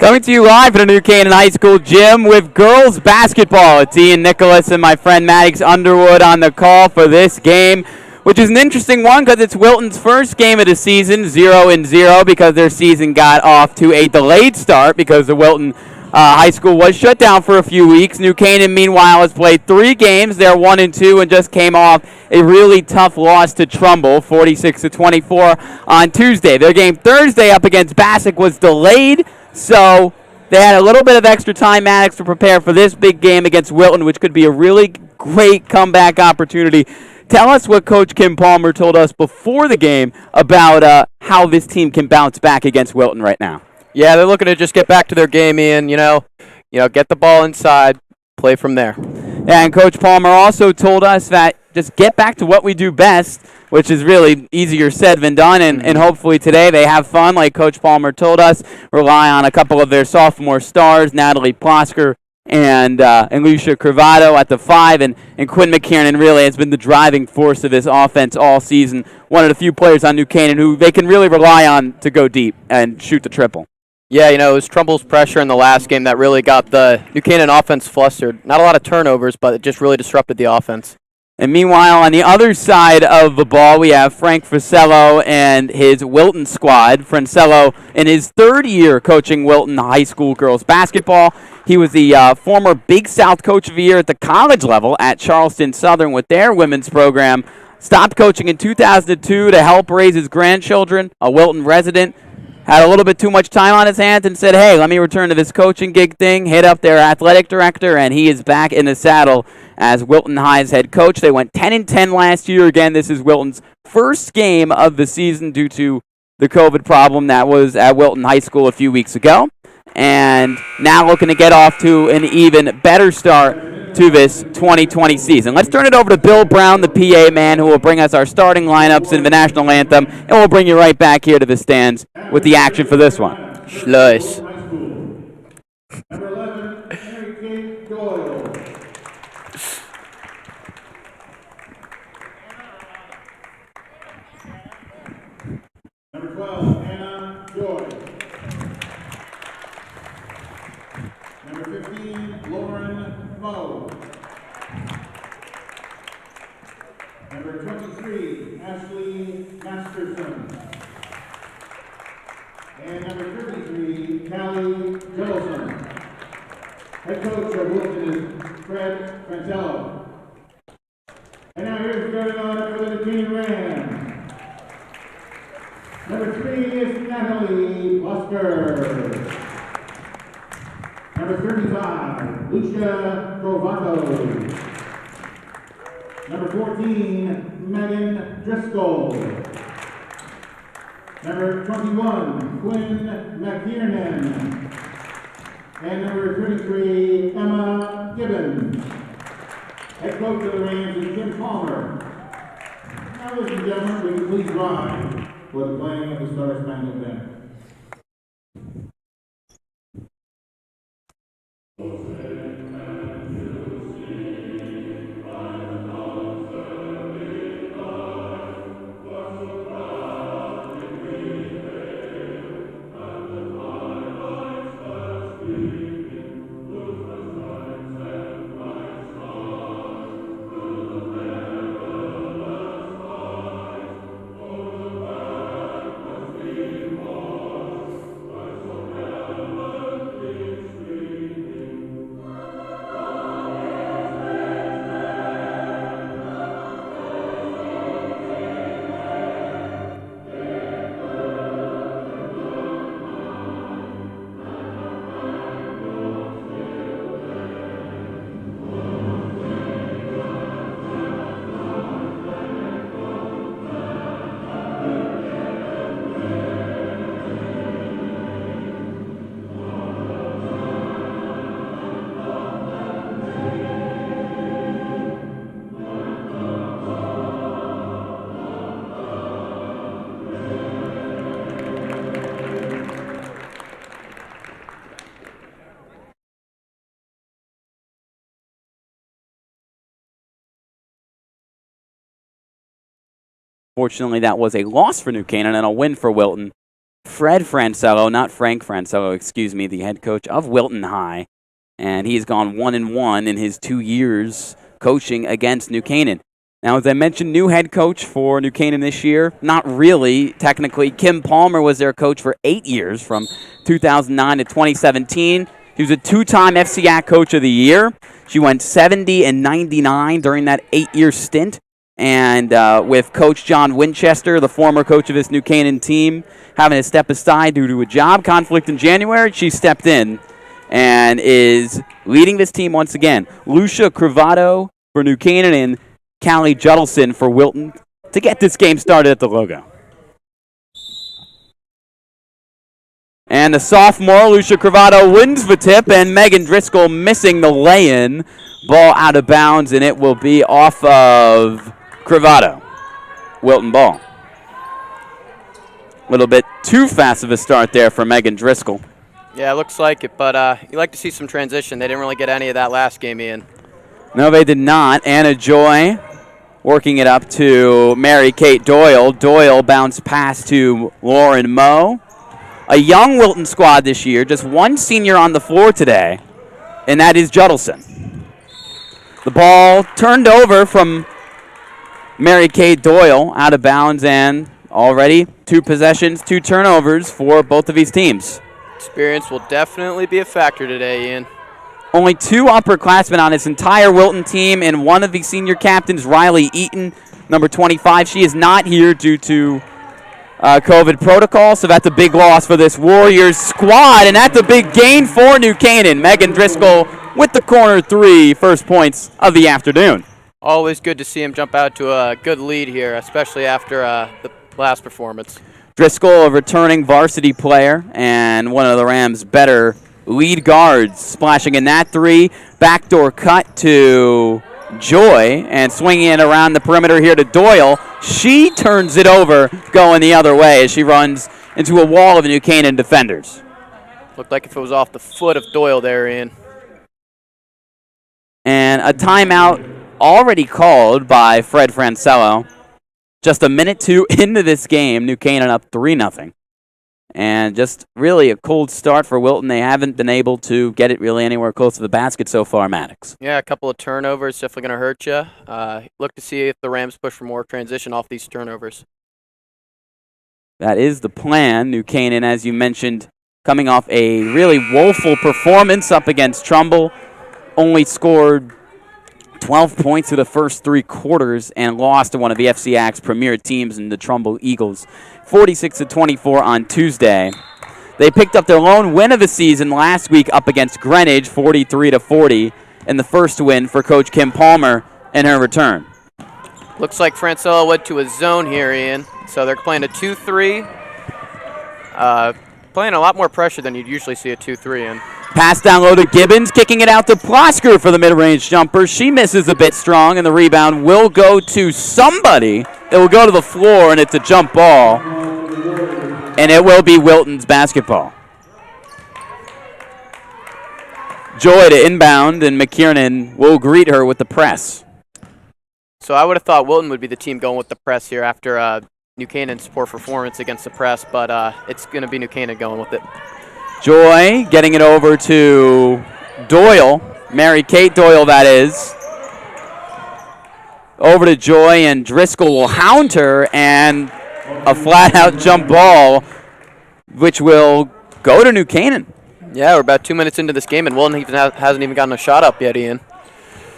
Coming to you live from the New Canaan High School gym with girls basketball. It's Ian Nicholas and my friend Maddox Underwood on the call for this game, which is an interesting one because it's Wilton's first game of the season, 0-0, because their season got off to a delayed start because the Wilton High School was shut down for a few weeks. New Canaan, meanwhile, has played 3 games. They're 1-2 and just came off a really tough loss to Trumbull, 46-24 on Tuesday. Their game Thursday up against Bassett was delayed, so they had a little bit of extra time, Maddox, to prepare for this big game against Wilton, which could be a really great comeback opportunity. Tell us what Coach Kim Palmer told us before the game about how this team can bounce back against Wilton right now. Yeah, they're looking to just get back to their game, Ian. You know, get the ball inside, play from there. And Coach Palmer also told us that just get back to what we do best, which is really easier said than done, and hopefully today they have fun, like Coach Palmer told us, rely on a couple of their sophomore stars, Natalie Plosker and Lucia Cravado at the 5, and Quinn McKiernan really has been the driving force of this offense all season, one of the few players on New Canaan who they can really rely on to go deep and shoot the triple. Yeah, it was Trumbull's pressure in the last game that really got the New Canaan offense flustered. Not a lot of turnovers, but it just really disrupted the offense. And meanwhile, on the other side of the ball, we have Frank Frisello and his Wilton squad. Frisello in his 3rd year coaching Wilton High School girls basketball. He was the former Big South Coach of the Year at the college level at Charleston Southern with their women's program. Stopped coaching in 2002 to help raise his grandchildren, a Wilton resident. Had a little bit too much time on his hands and said, hey, let me return to this coaching gig thing, hit up their athletic director, and he is back in the saddle as Wilton High's head coach. They went 10-10 last year. Again, this is Wilton's first game of the season due to the COVID problem that was at Wilton High School a few weeks ago. And now looking to get off to an even better start to this 2020 season. Let's turn it over to Bill Brown, the PA man, who will bring us our starting lineups in the national anthem, and we'll bring you right back here to the stands with the action for this one. Schluss. Number 11, Mary Kate Doyle. Number 12, Anna Joy. Number 15, Lauren Moe. Number 23, Ashley Masterson. And number 33, Callie Jellison. Head coach of Wilton is Fred Francello. And now here's starting on for the Canaan Rams. Number 3 is Natalie Plosker. Number 35, Lucia Provato. Number 14, Megan Driscoll. Number 21, Quinn McKiernan. And number 33, Emma Gibbons. Head coach of the Rams is Kim Palmer. Now, ladies and gentlemen, will you please rise for the playing of the Star Spangled Banner. Fortunately, that was a loss for New Canaan and a win for Wilton. Fred Francello, not Frank Francello, excuse me, the head coach of Wilton High. And he's gone 1-1 in his 2 years coaching against New Canaan. Now, as I mentioned, new head coach for New Canaan this year. Not really, technically. Kim Palmer was their coach for 8 years, from 2009 to 2017. He was a 2-time FCAC Coach of the Year. She went 70-99 during that 8-year stint. And with Coach John Winchester, the former coach of this New Canaan team, having to step aside due to a job conflict in January, she stepped in and is leading this team once again. Lucia Cravato for New Canaan and Callie Judelson for Wilton to get this game started at the logo. And the sophomore, Lucia Cravato, wins the tip, and Megan Driscoll missing the lay-in. Ball out of bounds, and it will be off of Cravato. Wilton ball. A little bit too fast of a start there for Megan Driscoll. Yeah, it looks like it, but you like to see some transition. They didn't really get any of that last game, Ian. No, they did not. Anna Joy working it up to Mary Kate Doyle. Doyle bounced pass to Lauren Moe. A young Wilton squad this year, just one senior on the floor today, and that is Judelson. The ball turned over from Mary Kate Doyle out of bounds, and already 2 possessions, 2 turnovers for both of these teams. Experience will definitely be a factor today, Ian. Only 2 upperclassmen on this entire Wilton team, and one of the senior captains, Riley Eaton, number 25. She is not here due to COVID protocol, so that's a big loss for this Warriors squad, and that's a big gain for New Canaan. Megan Driscoll with the corner 3, first points of the afternoon. Always good to see him jump out to a good lead here, especially after the last performance. Driscoll, a returning varsity player, and one of the Rams' better lead guards, splashing in that 3. Backdoor cut to Joy, and swinging it around the perimeter here to Doyle. She turns it over, going the other way as she runs into a wall of New Canaan defenders. Looked like if it was off the foot of Doyle there, Ian. And a timeout already called by Fred Francello. Just a minute 2 into this game, New Canaan up 3-0. And just really a cold start for Wilton. They haven't been able to get it really anywhere close to the basket so far, Maddox. Yeah, a couple of turnovers definitely going to hurt you. Look to see if the Rams push for more transition off these turnovers. That is the plan. New Canaan, as you mentioned, coming off a really woeful performance up against Trumbull. Only scored 12 points through the first 3 quarters and lost to one of the FCAC's premier teams in the Trumbull Eagles, 46-24 on Tuesday. They picked up their lone win of the season last week up against Greenwich, 43-40, and the first win for Coach Kim Palmer in her return. Looks like Francello went to a zone here, Ian. So they're playing a 2-3. Playing a lot more pressure than you'd usually see a 2-3 in. Pass down low to Gibbons, kicking it out to Plosker for the mid-range jumper. She misses a bit strong, and the rebound will go to somebody. It will go to the floor, and it's a jump ball. And it will be Wilton's basketball. Joy to inbound, and McKiernan will greet her with the press. So I would have thought Wilton would be the team going with the press here after New Canaan's poor performance against the press, but it's going to be New Canaan going with it. Joy getting it over to Doyle, Mary Kate Doyle, that is. Over to Joy, and Driscoll will hound her, and a flat-out jump ball, which will go to New Canaan. Yeah, we're about 2 minutes into this game, and Wilton hasn't even gotten a shot up yet, Ian.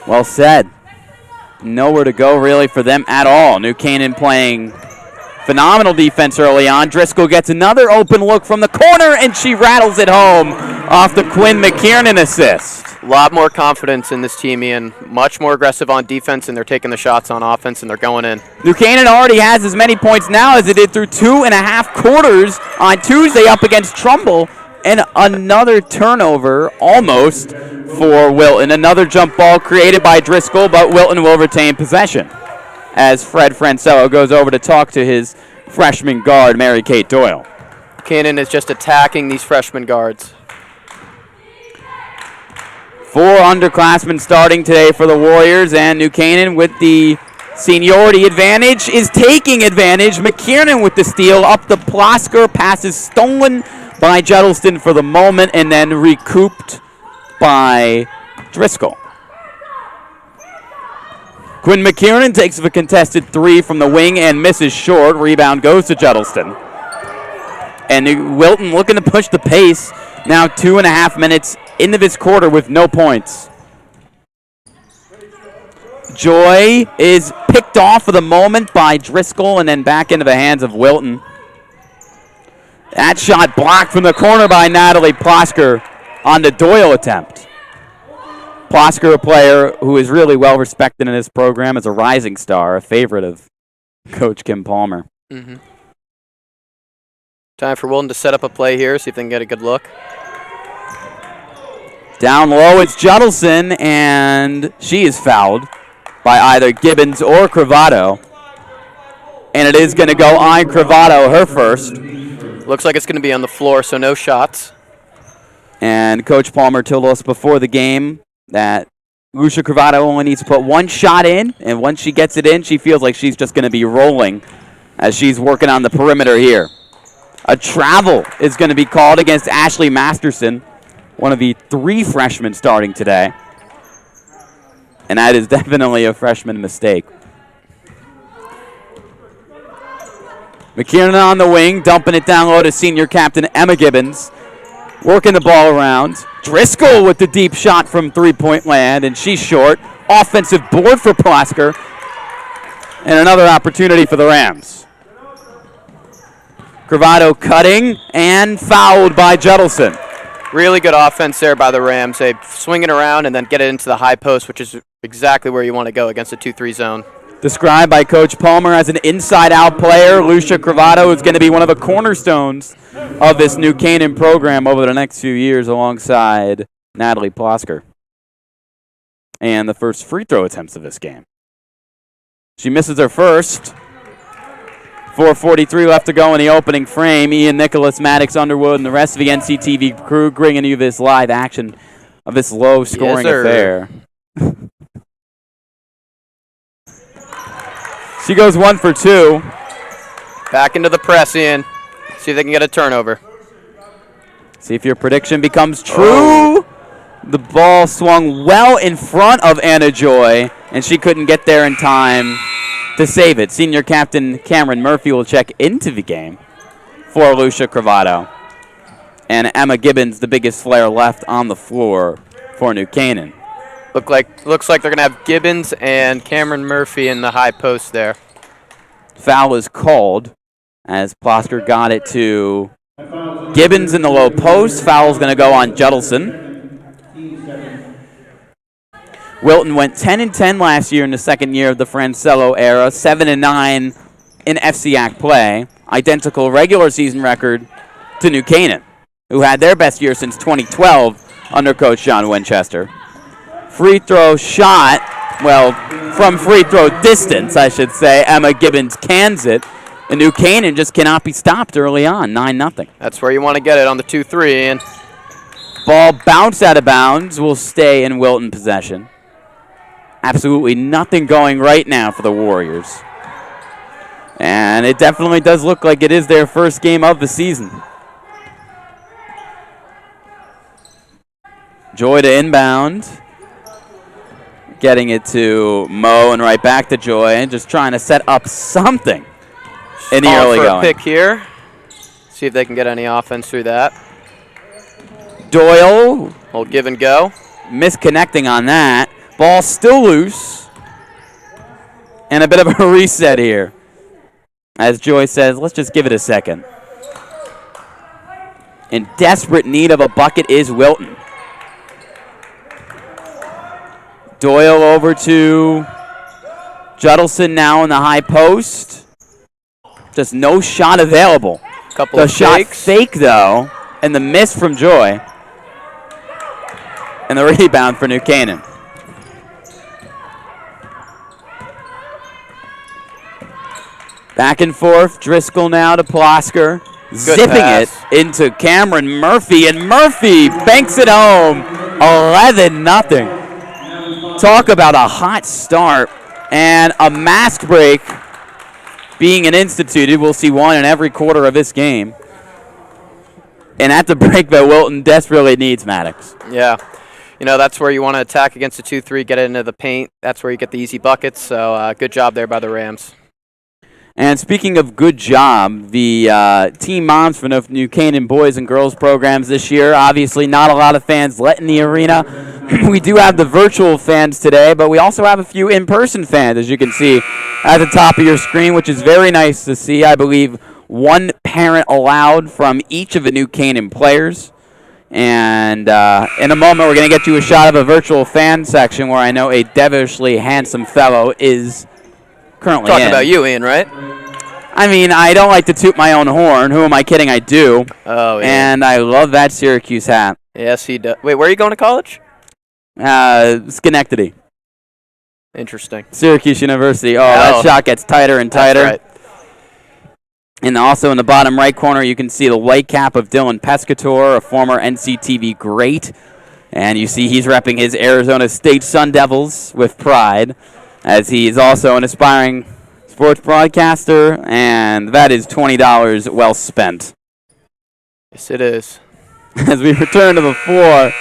Well said. Nowhere to go, really, for them at all. New Canaan playing phenomenal defense early on. Driscoll gets another open look from the corner, and she rattles it home off the Quinn McKiernan assist. A lot more confidence in this team, Ian. Much more aggressive on defense, and they're taking the shots on offense, and they're going in. New Canaan already has as many points now as it did through 2.5 quarters on Tuesday up against Trumbull. And another turnover almost for Wilton. Another jump ball created by Driscoll, but Wilton will retain possession as Fred Francello goes over to talk to his freshman guard, Mary Kate Doyle. Canaan is just attacking these freshman guards. 4 underclassmen starting today for the Warriors, and New Canaan with the Seniority advantage is taking advantage. McKiernan with the steal up the Plosker. Passes stolen by Juddleston for the moment and then recouped by Driscoll. Quinn McKiernan takes a contested 3 from the wing and misses short. Rebound goes to Juddleston. And Wilton looking to push the pace. Now 2.5 minutes into this quarter with no points. Joy is picked off for the moment by Driscoll and then back into the hands of Wilton. That shot blocked from the corner by Natalie Plosker on the Doyle attempt. Plosker, a player who is really well respected in this program as a rising star, a favorite of Coach Kim Palmer. Mm-hmm. Time for Wilton to set up a play here, see if they can get a good look. Down low, it's Juddleston, and she is fouled by either Gibbons or Cravato. And it is going to go on Cravato, her first. Looks like it's going to be on the floor, so no shots. And Coach Palmer told us before the game that Lucia Cravato only needs to put one shot in, and once she gets it in, she feels like she's just going to be rolling as she's working on the perimeter here. A travel is going to be called against Ashley Masterson, one of the 3 freshmen starting today. And that is definitely a freshman mistake. McKiernan on the wing, dumping it down low to senior captain Emma Gibbons. Working the ball around. Driscoll with the deep shot from three-point land, and she's short. Offensive board for Plosker. And another opportunity for the Rams. Cravato cutting and fouled by Juddleston. Really good offense there by the Rams. They swing it around and then get it into the high post, which is exactly where you want to go against a 2-3 zone. Described by Coach Palmer as an inside-out player, Lucia Cravato is going to be one of the cornerstones of this new Canaan program over the next few years alongside Natalie Plosker. And the first free throw attempts of this game. She misses her first. 4:43 left to go in the opening frame. Ian Nicholas, Maddox, Underwood, and the rest of the NCTV crew bringing you this live action of this low-scoring affair. She goes 1 for 2. Back into the press, Ian. See if they can get a turnover. See if your prediction becomes true. Oh. The ball swung well in front of Anna Joy, and she couldn't get there in time to save it. Senior captain Cameron Murphy will check into the game for Lucia Cravato. And Emma Gibbons, the biggest flare left on the floor for New Canaan. Looks like they're going to have Gibbons and Cameron Murphy in the high post there. Foul is called as Plosker got it to Gibbons in the low post. Foul's going to go on Juddleston. Wilton went 10-10 last year in the second year of the Francello era, 7-9 in FCAC play. Identical regular season record to New Canaan, who had their best year since 2012 under Coach John Winchester. Free throw shot, well, from free throw distance, I should say. Emma Gibbons cans it, and New Canaan just cannot be stopped early on, 9-0. That's where you want to get it on the 2-3, Ian. Ball bounced out of bounds, will stay in Wilton possession. Absolutely nothing going right now for the Warriors. And it definitely does look like it is their first game of the season. Joy to inbound. Getting it to Mo and right back to Joy, and just trying to set up something in the early going. Pick here. See if they can get any offense through that. Doyle. Old give and go. Misconnecting on that. Ball still loose. And a bit of a reset here. As Joy says, let's just give it a second. In desperate need of a bucket is Wilton. Doyle over to Juddleston now in the high post. Just no shot available. Couple the of shot fakes. Fake, though, and the miss from Joy. And the rebound for New Canaan. Back and forth, Driscoll now to Plosker. Zipping pass. it into Cameron Murphy, and Murphy banks it home. 11-0. Talk about a hot start And a mask break being instituted. We'll see one in every quarter of this game. And that's a break that Wilton desperately needs, Maddox. Yeah. You know, that's where you want to attack against a 2-3, get it into the paint. That's where you get the easy buckets. So good job there by the Rams. And speaking of good job, the team moms for the New Canaan boys and girls programs this year, obviously not a lot of fans let in the arena. We do have the virtual fans today, but we also have a few in-person fans, as you can see at the top of your screen, which is very nice to see. I believe one parent allowed from each of the New Canaan players. And in a moment, we're going to get you a shot of a virtual fan section where I know a devilishly handsome fellow is currently Talking about you, Ian, right? I mean, I don't like to toot my own horn. Who am I kidding? I do. Oh, yeah. And I love that Syracuse hat. Yes, he does. Wait, where are you going to college? Schenectady. Interesting. Syracuse University. Oh, that shot gets tighter and tighter. That's right. And also in the bottom right corner, you can see the white cap of Dylan Pescator, a former NCTV great. And you see he's repping his Arizona State Sun Devils with pride, as he is also an aspiring sports broadcaster, and that is $20 well spent. Yes, it is. As we return to the floor,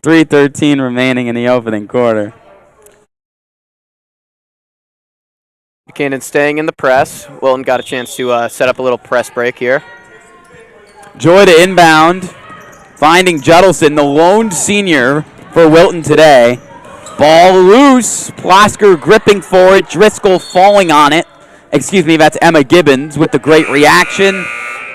3:13 remaining in the opening quarter. Buchanan staying in the press. Wilton got a chance to set up a little press break here. Joy to inbound, finding Judelson, the lone senior for Wilton today. Ball loose. Plasker gripping for it. Driscoll falling on it. Excuse me, that's Emma Gibbons with the great reaction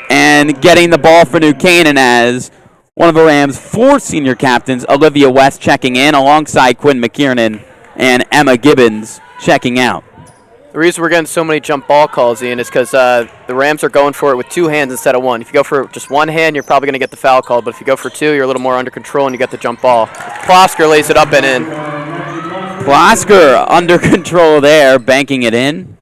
and getting the ball for New Canaan as one of the Rams' 4 senior captains, Olivia West, checking in alongside Quinn McKiernan and Emma Gibbons checking out. The reason we're getting so many jump ball calls, Ian, is because the Rams are going for it with 2 hands instead of 1. If you go for just 1 hand, you're probably going to get the foul call, but if you go for 2, you're a little more under control and you get the jump ball. Plasker lays it up and in. Plasker under control there, banking it in.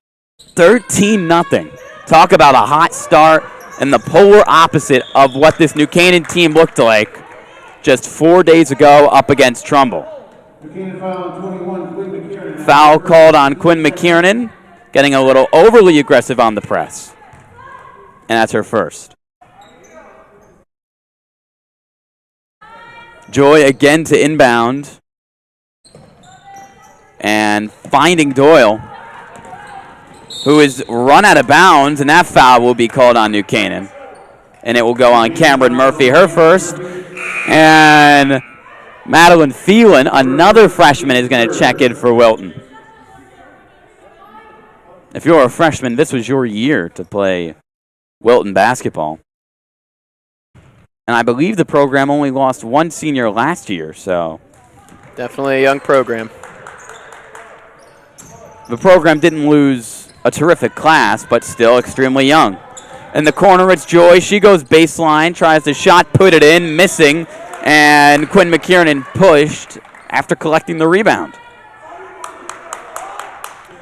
13-0. Talk about a hot start and the polar opposite of what this New Canaan team looked like just 4 days ago up against Trumbull. Foul called on Quinn McKiernan, getting a little overly aggressive on the press. And that's her first. Joy again to inbound. And finding Doyle, who is run out of bounds, and that foul will be called on New Canaan. And it will go on Cameron Murphy, her first. And Madeline Phelan, another freshman, is going to check in for Wilton. If you're a freshman, this was your year to play Wilton basketball. And I believe the program only lost 1 senior last year, so. Definitely a young program. The program didn't lose a terrific class, but still extremely young. In the corner, it's Joy. She goes baseline, tries to shot, put it in, missing. And Quinn McKiernan pushed after collecting the rebound.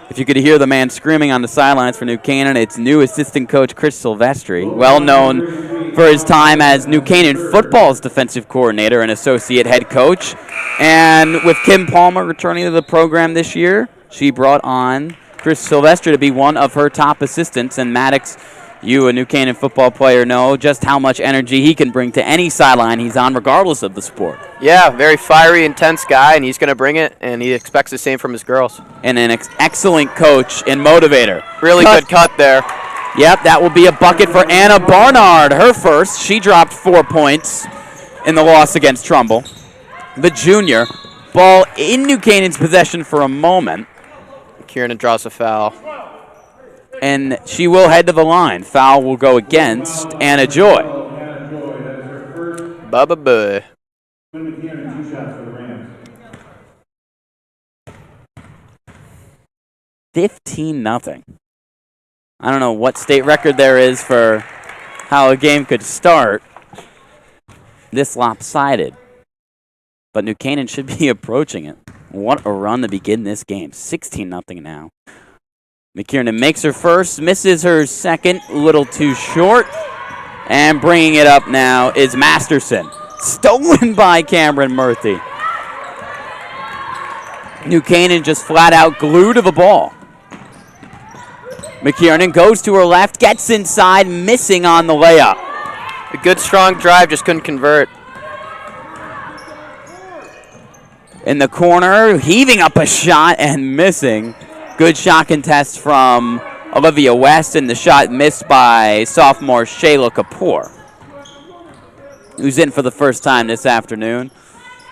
If you could hear the man screaming on the sidelines for New Canaan, it's new assistant coach Chris Silvestri, well known for his time as New Canaan football's defensive coordinator and associate head coach. And with Kim Palmer returning to the program this year, she brought on Chris Silvestri to be one of her top assistants. And Maddox, you, a New Canaan football player, know just how much energy he can bring to any sideline he's on, regardless of the sport. Yeah, very fiery, intense guy, and he's going to bring it, and he expects the same from his girls. And an excellent coach and motivator. Really good cut there. Yep, that will be a bucket for Anna Barnard, her first. She dropped 4 points in the loss against Trumbull. The junior, ball in New Canaan's possession for a moment. Kieran draws a foul. And she will head to the line. Foul will go against Anna Joy. Bubba boy. 15-0. I don't know what state record there is for how a game could start this lopsided. But New Canaan should be approaching it. What a run to begin this game. 16-0 now. McKiernan makes her first, misses her second, a little too short. And bringing it up now is Masterson. Stolen by Cameron Murphy. New Canaan just flat out glued to the ball. McKiernan goes to her left, gets inside, missing on the layup. A good strong drive, just couldn't convert. In the corner, heaving up a shot and missing. Good shot contest from Olivia West, and the shot missed by sophomore Shayla Kapoor, who's in for the first time this afternoon.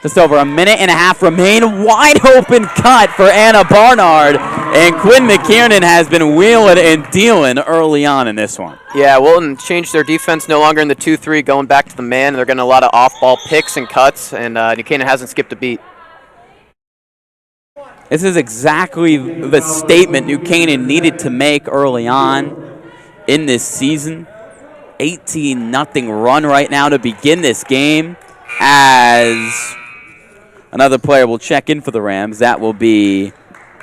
Just over a minute and a half remain. Wide open cut for Anna Barnard, and Quinn McKiernan has been wheeling and dealing early on in this one. Yeah, Wilton changed their defense, no longer in the 2-3, going back to the man. They're getting a lot of off-ball picks and cuts, and New Canaan hasn't skipped a beat. This is exactly the statement New Canaan needed to make early on in this season. 18-0 run right now to begin this game, as another player will check in for the Rams. That will be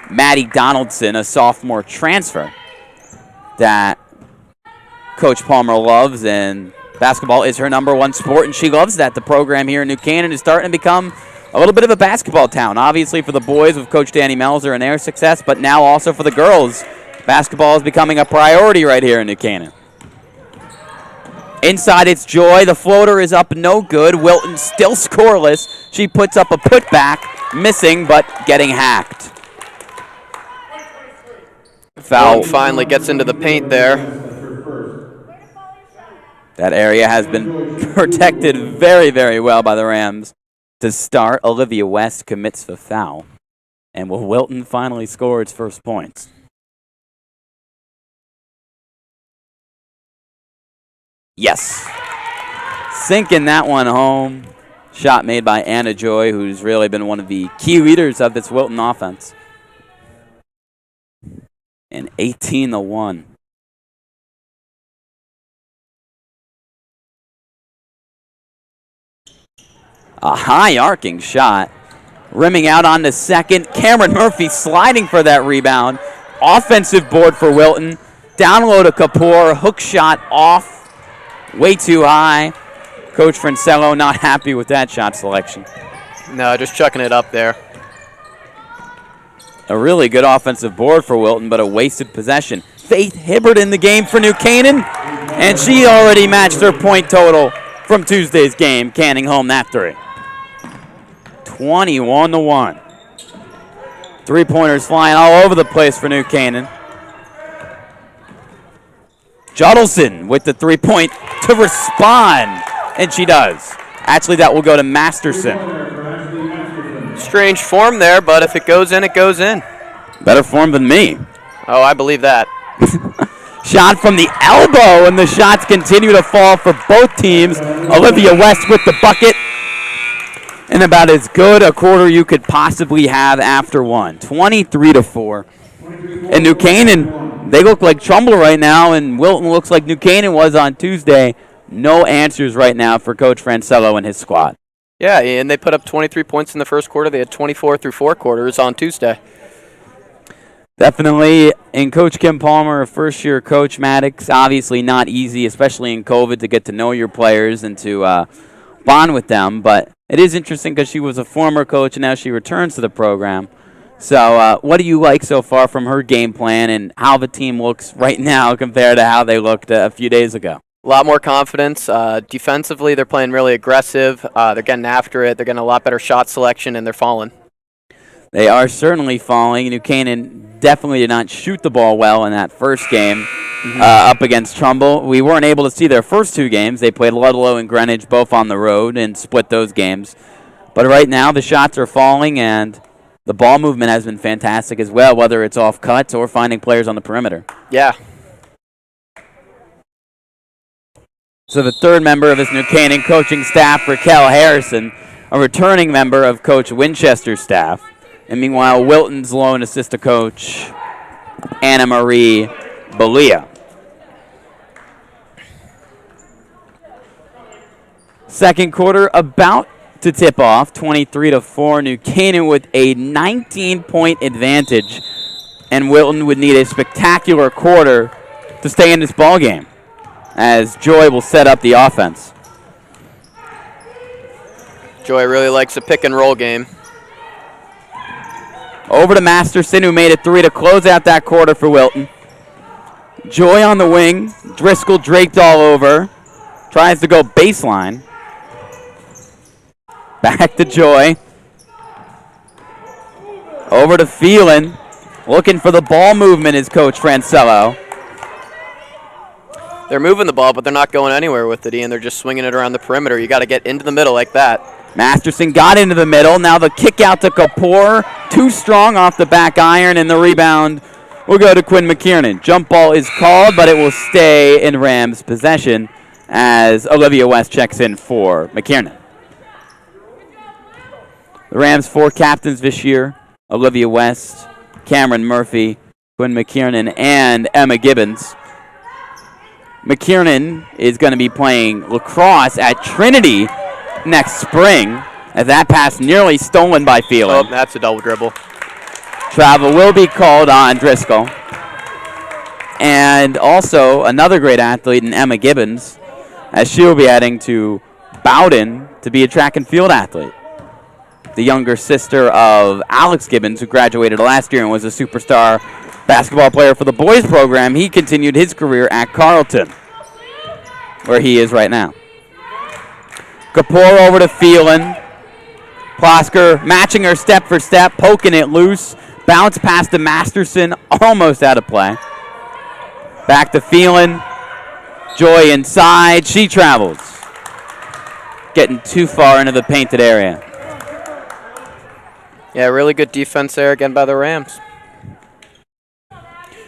Maddie Donaldson, a sophomore transfer that Coach Palmer loves, and basketball is her #1 sport, and she loves that. The program here in New Canaan is starting to become a little bit of a basketball town, obviously for the boys with Coach Danny Melzer and their success, but now also for the girls. Basketball is becoming a priority right here in New Canaan. Inside, it's Joy. The floater is up, no good. Wilton still scoreless. She puts up a putback, missing, but getting hacked. Foul. Wilton finally gets into the paint there. That area has been protected very, very well by the Rams. To start, Olivia West commits the foul. And will Wilton finally score its first points? Yes. Sinking that one home. Shot made by Anna Joy, who's really been one of the key leaders of this Wilton offense. And 18-1. A high arcing shot. Rimming out on the second. Cameron Murphy sliding for that rebound. Offensive board for Wilton. Down low to Kapoor. Hook shot off. Way too high. Coach Francello not happy with that shot selection. No, just chucking it up there. A really good offensive board for Wilton, but a wasted possession. Faith Hibbert in the game for New Canaan. And she already matched her point total from Tuesday's game, canning home that three. 21-1. Three-pointers flying all over the place for New Canaan. Juddleson with the three-point to respond, and she does. Actually, that will go to Masterson. Strange form there, but if it goes in, it goes in. Better form than me. Oh, I believe that. Shot from the elbow, and the shots continue to fall for both teams. Olivia West with the bucket. And about as good a quarter you could possibly have after one. 23-4. And New Canaan, they look like Trumbull right now, and Wilton looks like New Canaan was on Tuesday. No answers right now for Coach Francello and his squad. Yeah, and they put up 23 points in the first quarter. They had 24 through 4 quarters on Tuesday. Definitely, and Coach Kim Palmer, a first-year coach, Maddox, obviously not easy, especially in COVID, to get to know your players and to bond with them. But it is interesting because she was a former coach, and now she returns to the program. So what do you like so far from her game plan and how the team looks right now compared to how they looked a few days ago? A lot more confidence. Defensively, they're playing really aggressive. They're getting after it. They're getting a lot better shot selection, and they're falling. They are certainly falling. New Canaan definitely did not shoot the ball well in that first game up against Trumbull. We weren't able to see their first two games. They played Ludlow and Greenwich both on the road and split those games. But right now the shots are falling, and the ball movement has been fantastic as well, whether it's off cuts or finding players on the perimeter. Yeah. So the third member of this New Canaan coaching staff, Raquel Harrison, a returning member of Coach Winchester's staff. And meanwhile, Wilton's lone assistant coach, Anna Marie Belia. Second quarter about to tip off, 23-4. New Canaan with a 19-point advantage. And Wilton would need a spectacular quarter to stay in this ballgame, as Joy will set up the offense. Joy really likes a pick-and-roll game. Over to Masterson, who made a three to close out that quarter for Wilton. Joy on the wing. Driscoll draped all over. Tries to go baseline. Back to Joy. Over to Phelan. Looking for the ball movement is Coach Francello. They're moving the ball, but they're not going anywhere with it, Ian. They're just swinging it around the perimeter. You got to get into the middle like that. Masterson got into the middle. Now the kick out to Kapoor. Too strong off the back iron, and the rebound will go to Quinn McKiernan. Jump ball is called, but it will stay in Rams' possession as Olivia West checks in for McKiernan. The Rams' 4 captains this year: Olivia West, Cameron Murphy, Quinn McKiernan, and Emma Gibbons. McKiernan is going to be playing lacrosse at Trinity next spring, as that pass nearly stolen by Phelan. Oh, that's a double dribble. Travel will be called on Driscoll. And also another great athlete in Emma Gibbons, as she will be heading to Bowden to be a track and field athlete. The younger sister of Alex Gibbons, who graduated last year and was a superstar basketball player for the boys program. He continued his career at Carleton, where he is right now. Kapoor over to Phelan. Plosker matching her step for step, poking it loose. Bounce pass to Masterson, almost out of play. Back to Phelan. Joy inside. She travels. Getting too far into the painted area. Yeah, really good defense there again by the Rams.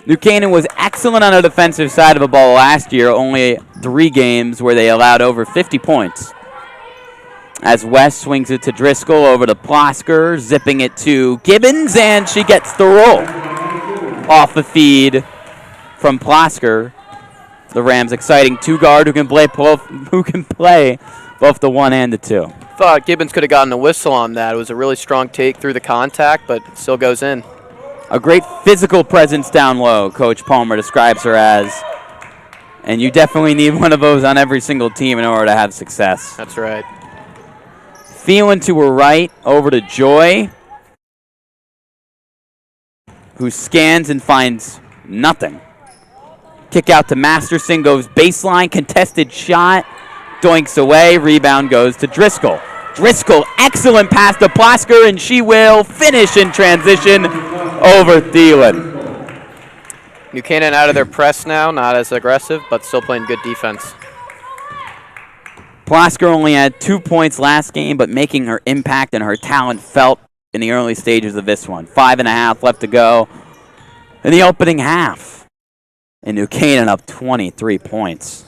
New Canaan was excellent on the defensive side of the ball last year, only 3 games where they allowed over 50 points. As West swings it to Driscoll, over to Plosker, zipping it to Gibbons, and she gets the roll. Off the feed from Plosker. The Rams' exciting 2-guard who can play both the 1 and the 2. Thought Gibbons could have gotten a whistle on that. It was a really strong take through the contact, but it still goes in. A great physical presence down low, Coach Palmer describes her as. And you definitely need one of those on every single team in order to have success. That's right. Phelan to her right, over to Joy, who scans and finds nothing. Kick out to Masterson, goes baseline, contested shot, doinks away, rebound goes to Driscoll. Driscoll, excellent pass to Plosker, and she will finish in transition over Thielen. New Canaan out of their press now, not as aggressive, but still playing good defense. Plosker only had 2 points last game, but making her impact and her talent felt in the early stages of this one. 5.5 left to go in the opening half. And New Canaan up 23 points.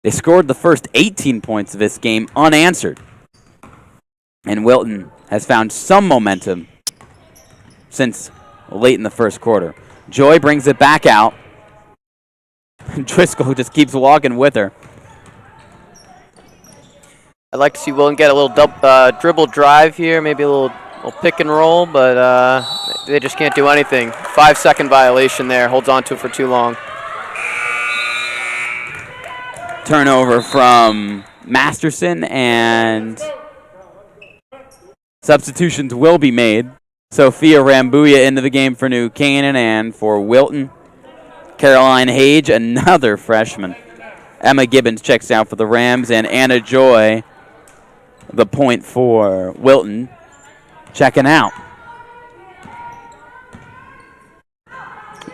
They scored the first 18 points of this game unanswered. And Wilton has found some momentum since late in the first quarter. Joy brings it back out. Driscoll just keeps walking with her. I'd like to see Wilton get a little dribble drive here, maybe a little pick and roll, but they just can't do anything. 5-second violation there, holds on to it for too long. Turnover from Masterson, and substitutions will be made. Sophia Rambuya into the game for New Canaan, and for Wilton, Caroline Hage, another freshman. Emma Gibbons checks out for the Rams, and Anna Joy, the point for Wilton, checking out.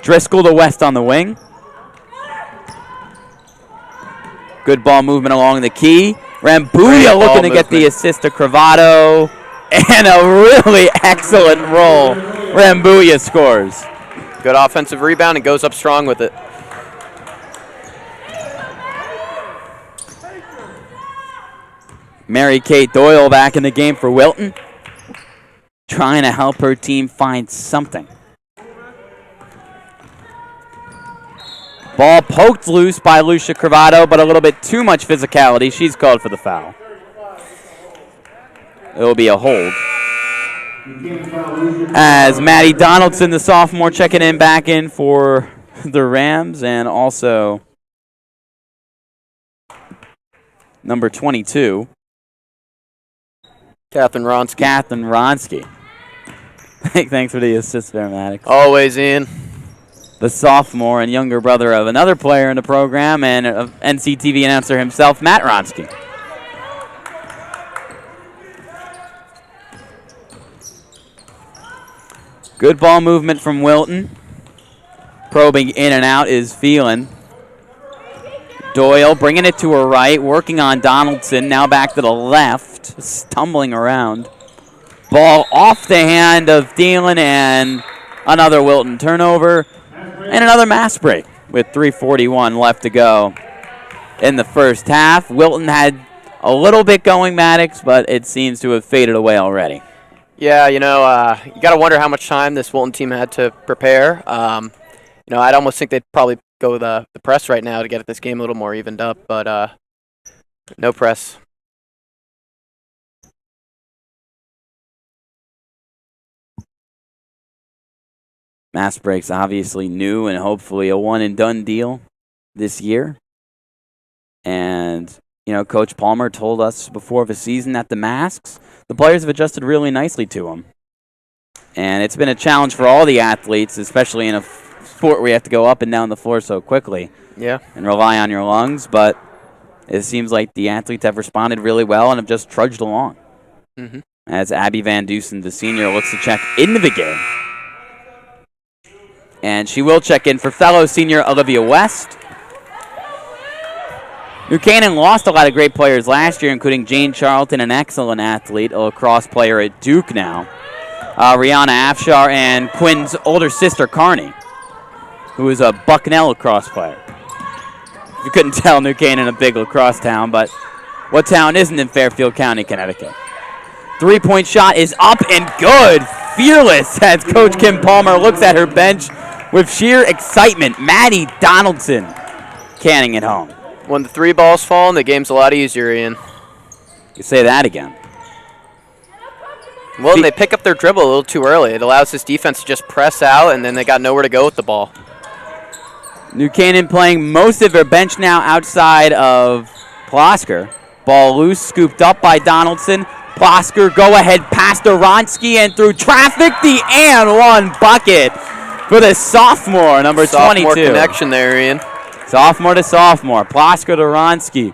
Driscoll to West on the wing. Good ball movement along the key. Rambuya looking to get the assist to Cravato. And a really excellent roll. Rambuya scores. Good offensive rebound and goes up strong with it. Mary Kate Doyle back in the game for Wilton, trying to help her team find something. Ball poked loose by Lucia Cravato, but a little bit too much physicality. She's called for the foul. It will be a hold. As Maddie Donaldson, the sophomore, checking in back in for the Rams, and also number 22, Catherine Ronsky. Catherine Ronsky. Thanks for the assist there, Maddox. Always, Ian. The sophomore and younger brother of another player in the program and NCTV announcer himself, Matt Ronsky. Good ball movement from Wilton. Probing in and out is Phelan. Doyle bringing it to her right, working on Donaldson, now back to the left, stumbling around. Ball off the hand of Thielen, and another Wilton turnover, and another mass break with 3:41 left to go in the first half. Wilton had a little bit going, Maddox, but it seems to have faded away already. Yeah, you got to wonder how much time this Wilton team had to prepare. I'd almost think they'd probably go the press right now to get this game a little more evened up, but no press. Mass breaks obviously new and hopefully a one-and-done deal this year. And, Coach Palmer told us before the season that the masks, the players have adjusted really nicely to them. And it's been a challenge for all the athletes, especially in a sport where you have to go up and down the floor so quickly. Yeah. And rely on your lungs, but it seems like the athletes have responded really well and have just trudged along. Mm-hmm. As Abby Van Dusen, the senior, looks to check into the game. And she will check in for fellow senior Olivia West. New Canaan lost a lot of great players last year, including Jane Charlton, an excellent athlete, a lacrosse player at Duke now. Rihanna Afshar and Quinn's older sister, Carney, who is a Bucknell lacrosse player. You couldn't tell, New Canaan a big lacrosse town, but what town isn't in Fairfield County, Connecticut? Three-point shot is up and good. Fearless as Coach Kim Palmer looks at her bench with sheer excitement. Maddie Donaldson canning it home. When the three balls fall, the game's a lot easier, Ian. You say that again. Well, they pick up their dribble a little too early. It allows this defense to just press out, and then they got nowhere to go with the ball. New Canaan playing most of their bench now outside of Plosker. Ball loose, scooped up by Donaldson. Plosker go ahead past Oronsky and through traffic, the and one bucket for the sophomore, number 22. Sophomore connection there, Ian. Sophomore to sophomore. Plosker to Oronsky.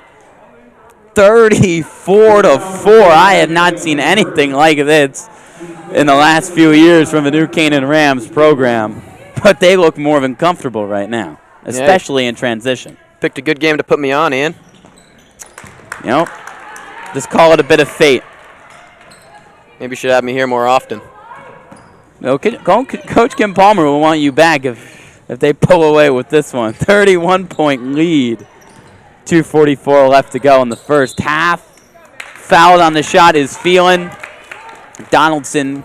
34-4. I have not seen anything like this in the last few years from the New Canaan Rams program, but they look more than comfortable right now, especially in transition. Picked a good game to put me on, Ian. Just call it a bit of fate. Maybe you should have me here more often. No, Coach Kim Palmer will want you back if they pull away with this one. 31-point lead. 2:44 left to go in the first half. Fouled on the shot is Phelan. Donaldson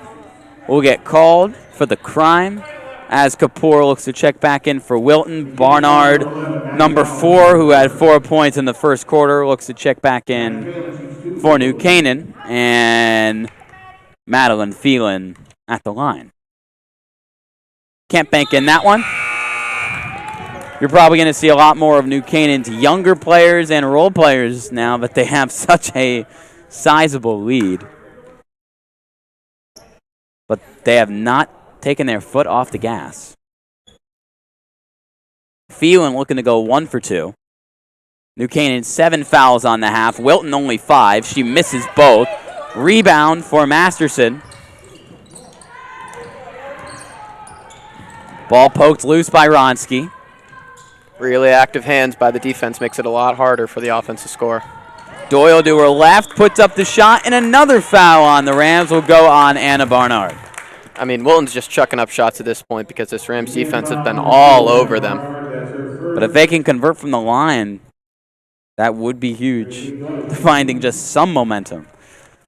will get called for the crime as Kapoor looks to check back in for Wilton. Barnard, number 4, who had 4 points in the first quarter, looks to check back in for New Canaan. And Madeline Phelan at the line. Can't bank in that one. You're probably going to see a lot more of New Canaan's younger players and role players now that they have such a sizable lead. But they have not taken their foot off the gas. Phelan looking to go 1 for 2. New Canaan 7 fouls on the half. Wilton only 5. She misses both. Rebound for Masterson. Ball poked loose by Ronsky. Really active hands by the defense makes it a lot harder for the offense to score. Doyle to her left, puts up the shot, and another foul on the Rams will go on Anna Barnard. I mean, Wilton's just chucking up shots at this point because this Rams defense has been all over them. But if they can convert from the line, that would be huge. Finding just some momentum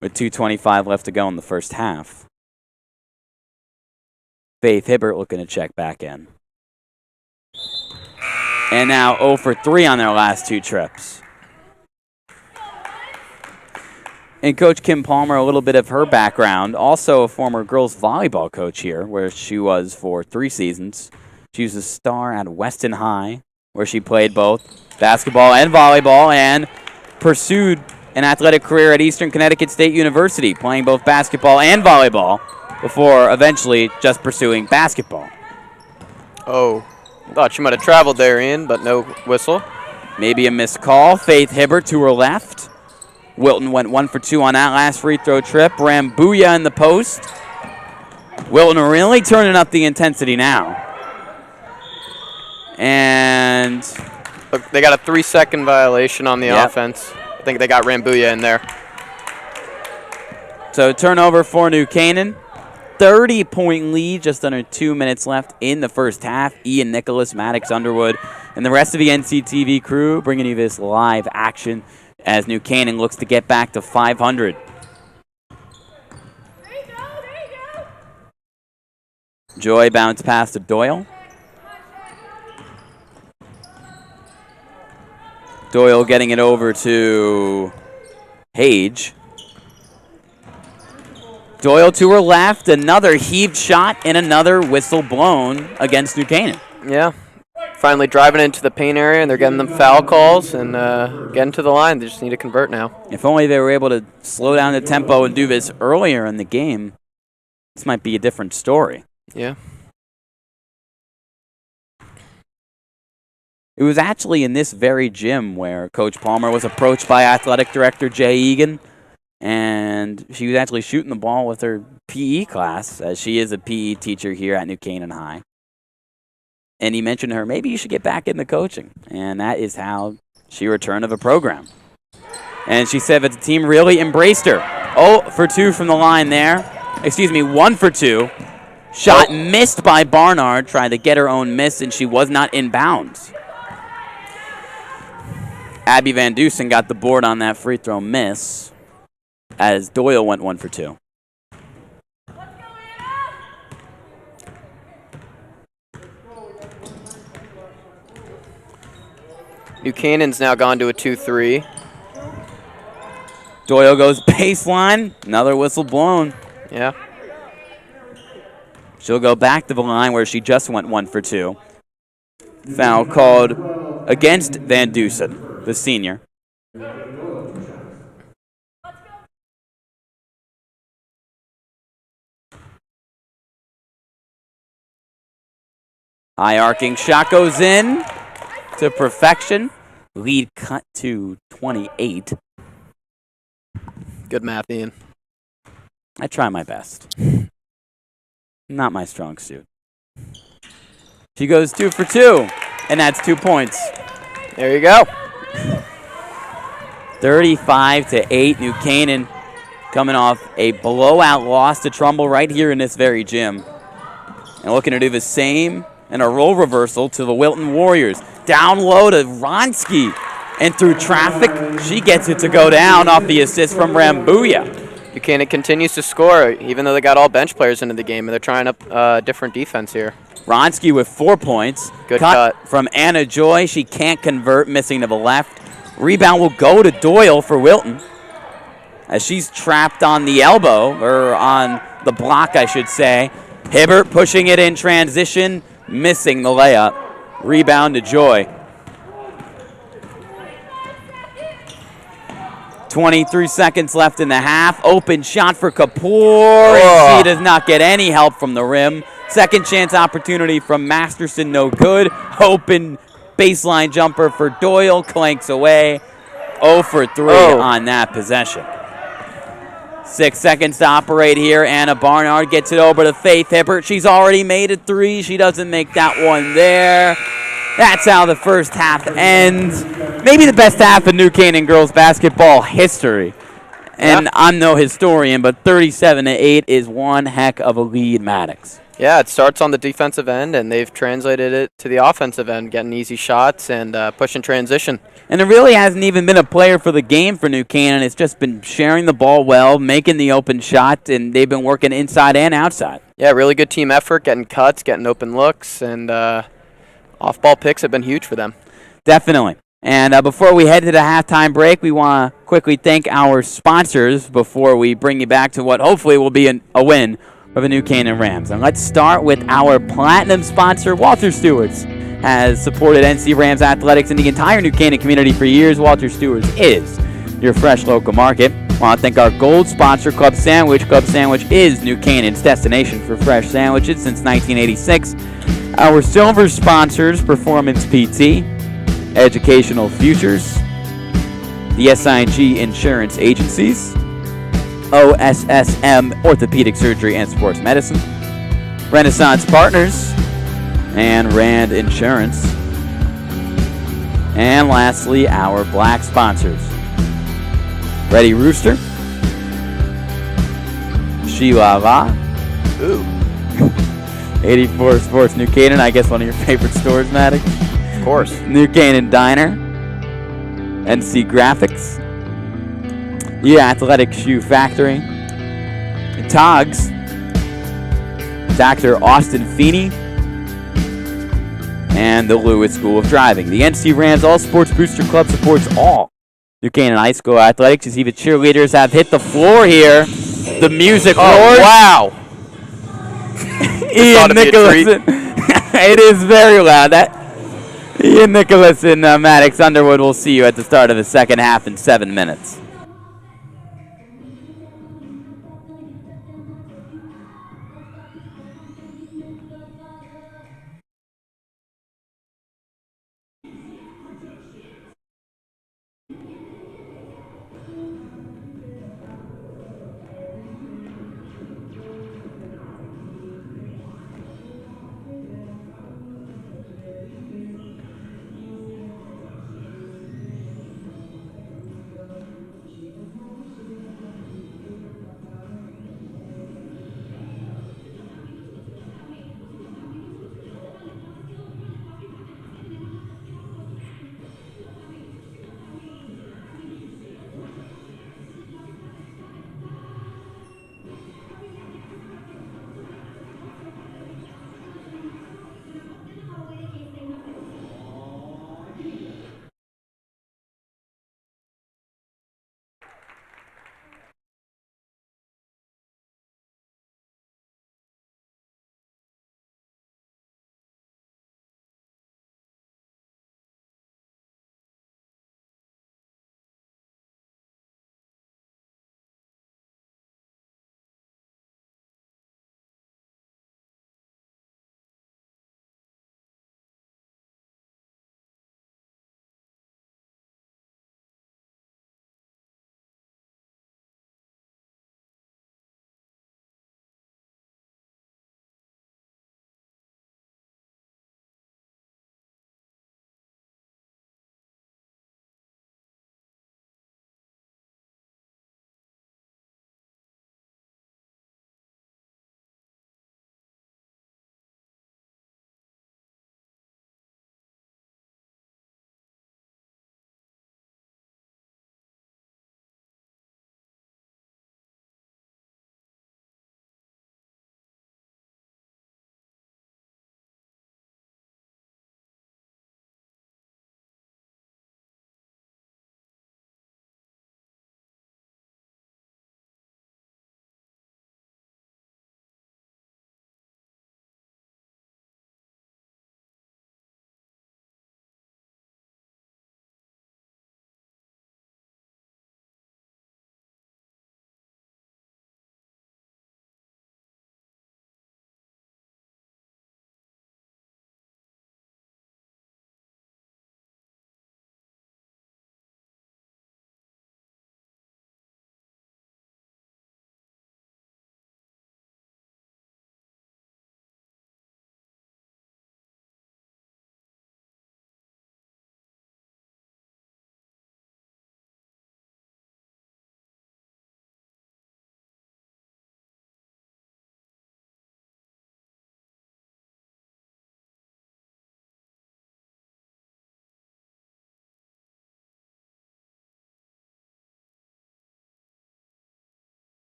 with 2:25 left to go in the first half. Faith Hibbert looking to check back in. And now 0 for 3 on their last 2 trips. And Coach Kim Palmer, a little bit of her background, also a former girls volleyball coach here, where she was for 3 seasons. She was a star at Weston High, where she played both basketball and volleyball and pursued an athletic career at Eastern Connecticut State University, playing both basketball and volleyball before eventually just pursuing basketball. Oh, thought she might have traveled there, Ian, but no whistle. Maybe a missed call. Faith Hibbert to her left. Wilton went 1 for 2 on that last free throw trip. Rambuya in the post. Wilton really turning up the intensity now. And Look, they got a 3-second violation on the offense. I think they got Rambuya in there. So turnover for New Canaan. 30-point lead, just under 2 minutes left in the first half. Ian Nicholas, Maddox, Underwood, and the rest of the NCTV crew bringing you this live action as New Canaan looks to get back to 500. Joy bounce pass to Doyle. Doyle getting it over to Hage. Doyle to her left, another heaved shot and another whistle blown against New Canaan. Yeah, finally driving into the paint area, and they're getting them foul calls and getting to the line. They just need to convert now. If only they were able to slow down the tempo and do this earlier in the game, this might be a different story. Yeah. It was actually in this very gym where Coach Palmer was approached by Athletic Director Jay Egan, and she was actually shooting the ball with her PE class, as she is a PE teacher here at New Canaan High. And he mentioned to her, maybe you should get back into coaching. And that is how she returned to the program. And she said that the team really embraced her. 0 for 2 from the line there. 1 for 2. Shot missed by Barnard, tried to get her own miss, and she was not in bounds. Abby Van Dusen got the board on that free throw miss, as Doyle went 1 for 2. New Canaan's now gone to a 2-3. Doyle goes baseline. Another whistle blown. Yeah. She'll go back to the line where she just went 1 for 2. Foul called against Van Dusen, the senior. High arcing shot goes in to perfection. Lead cut to 28. Good math, Ian. I try my best. Not my strong suit. She goes 2 for 2, and that's 2 points. There you go. 35-8, New Canaan coming off a blowout loss to Trumbull right here in this very gym. And looking to do the same and a role reversal to the Wilton Warriors. Down low to Ronsky. And through traffic, she gets it to go down off the assist from Rambuya. Buchanan continues to score, even though they got all bench players into the game, and they're trying up different defense here. Ronsky with 4 points. Good cut from Anna Joy. She can't convert, missing to the left. Rebound will go to Doyle for Wilton, as she's trapped on the elbow, or on the block, I should say. Hibbert pushing it in transition, missing the layup. Rebound to Joy. 23 seconds left in the half. Open shot for Kapoor. And she does not get any help from the rim. Second chance opportunity from Masterson, no good. Open baseline jumper for Doyle, clanks away. 0 for 3 on that possession. 6 seconds to operate here. Anna Barnard gets it over to Faith Hibbert. She's already made a 3. She doesn't make that one there. That's how the first half ends. Maybe the best half in New Canaan girls basketball history. And I'm no historian, but 37-8 is one heck of a lead, Maddox. Yeah, it starts on the defensive end, and they've translated it to the offensive end, getting easy shots and pushing transition. And there really hasn't even been a player for the game for New Canaan. It's just been sharing the ball well, making the open shot, and they've been working inside and outside. Yeah, really good team effort, getting cuts, getting open looks, and off-ball picks have been huge for them. Definitely. And before we head to the halftime break, we want to quickly thank our sponsors before we bring you back to what hopefully will be a win for the New Canaan Rams. And let's start with our platinum sponsor, Walter Stewart's. Has supported NC Rams athletics in the entire New Canaan community for years. Walter Stewart's is your fresh local market. I want to thank our gold sponsor, Club Sandwich. Club Sandwich is New Canaan's destination for fresh sandwiches since 1986. Our silver sponsors, Performance PT, Educational Futures, the SIG Insurance Agencies, OSSM Orthopedic Surgery and Sports Medicine, Renaissance Partners, and Rand Insurance. And lastly, our black sponsors, Ready Rooster, Sheila La, Ooh, 84 Sports New Canaan, I guess one of your favorite stores, Maddox. of course. New Canaan Diner, NC Graphics, The Athletic Shoe Factory, Togs, Dr. Austin Feeney, and the Lewis School of Driving. The NC Rams All Sports Booster Club supports all New Canaan High School athletics. You see the cheerleaders have hit the floor here. The music roars. Wow. Ian Nicholas. It is very loud. Ian Nicholas and Maddox Underwood will see you at the start of the second half in 7 minutes.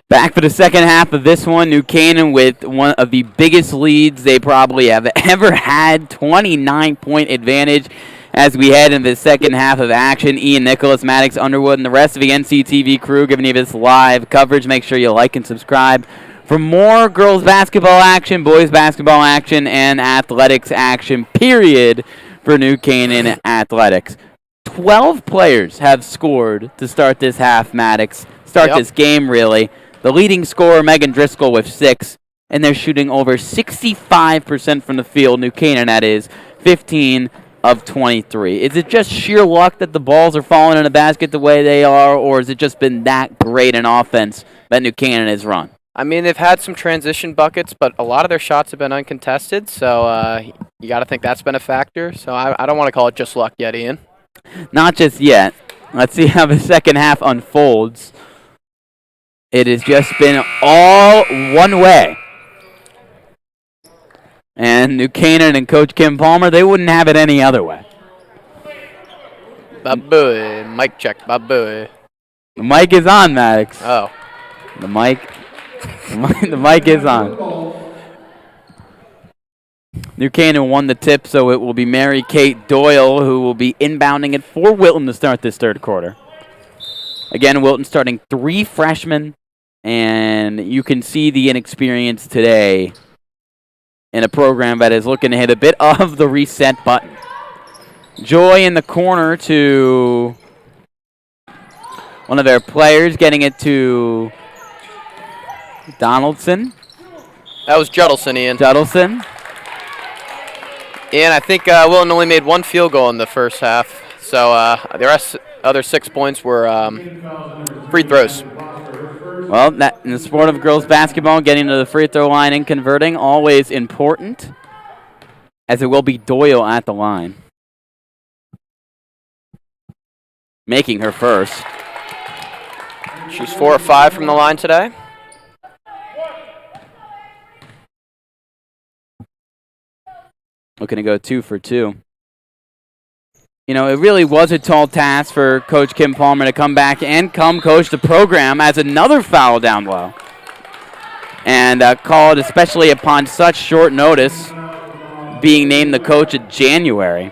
Back for the second half of this one, New Canaan with one of the biggest leads they probably have ever had, 29-point advantage as we head into the second half of action. Ian Nicholas, Maddox, Underwood, and the rest of the NCTV crew giving you this live coverage. Make sure you like and subscribe for more girls basketball action, boys basketball action, and athletics action, period, for New Canaan Athletics. 12 players have scored to start this half, Maddox. This game, really. The leading scorer, Megan Driscoll, with 6, and they're shooting over 65% from the field. New Canaan, that is, 15 of 23. Is it just sheer luck that the balls are falling in the basket the way they are, or has it just been that great an offense that New Canaan has run? I mean, they've had some transition buckets, but a lot of their shots have been uncontested, so you got to think that's been a factor. So I don't want to call it just luck yet, Ian. Not just yet. Let's see how the second half unfolds. It has just been all one way. And New Canaan and Coach Kim Palmer, they wouldn't have it any other way. Baboy. Mic check, baboy. The mic is on, Maddox. Oh. The mic is on. New Canaan won the tip, so it will be Mary Kate Doyle who will be inbounding it for Wilton to start this third quarter. Again, Wilton starting 3 freshmen, and you can see the inexperience today in a program that is looking to hit a bit of the reset button. Joy in the corner to one of their players, getting it to Donaldson. That was Juddleson, Ian. Juddleson. And I think Wilton only made 1 field goal in the first half, so the other 6 points were free throws. Well, that in the sport of girls basketball, getting to the free throw line and converting, always important, as it will be Doyle at the line, making her first. She's 4 or 5 from the line today. Looking to go 2 for 2. You know, it really was a tall task for Coach Kim Palmer to come back and come coach the program as another foul down low. And called, especially upon such short notice, being named the coach of January.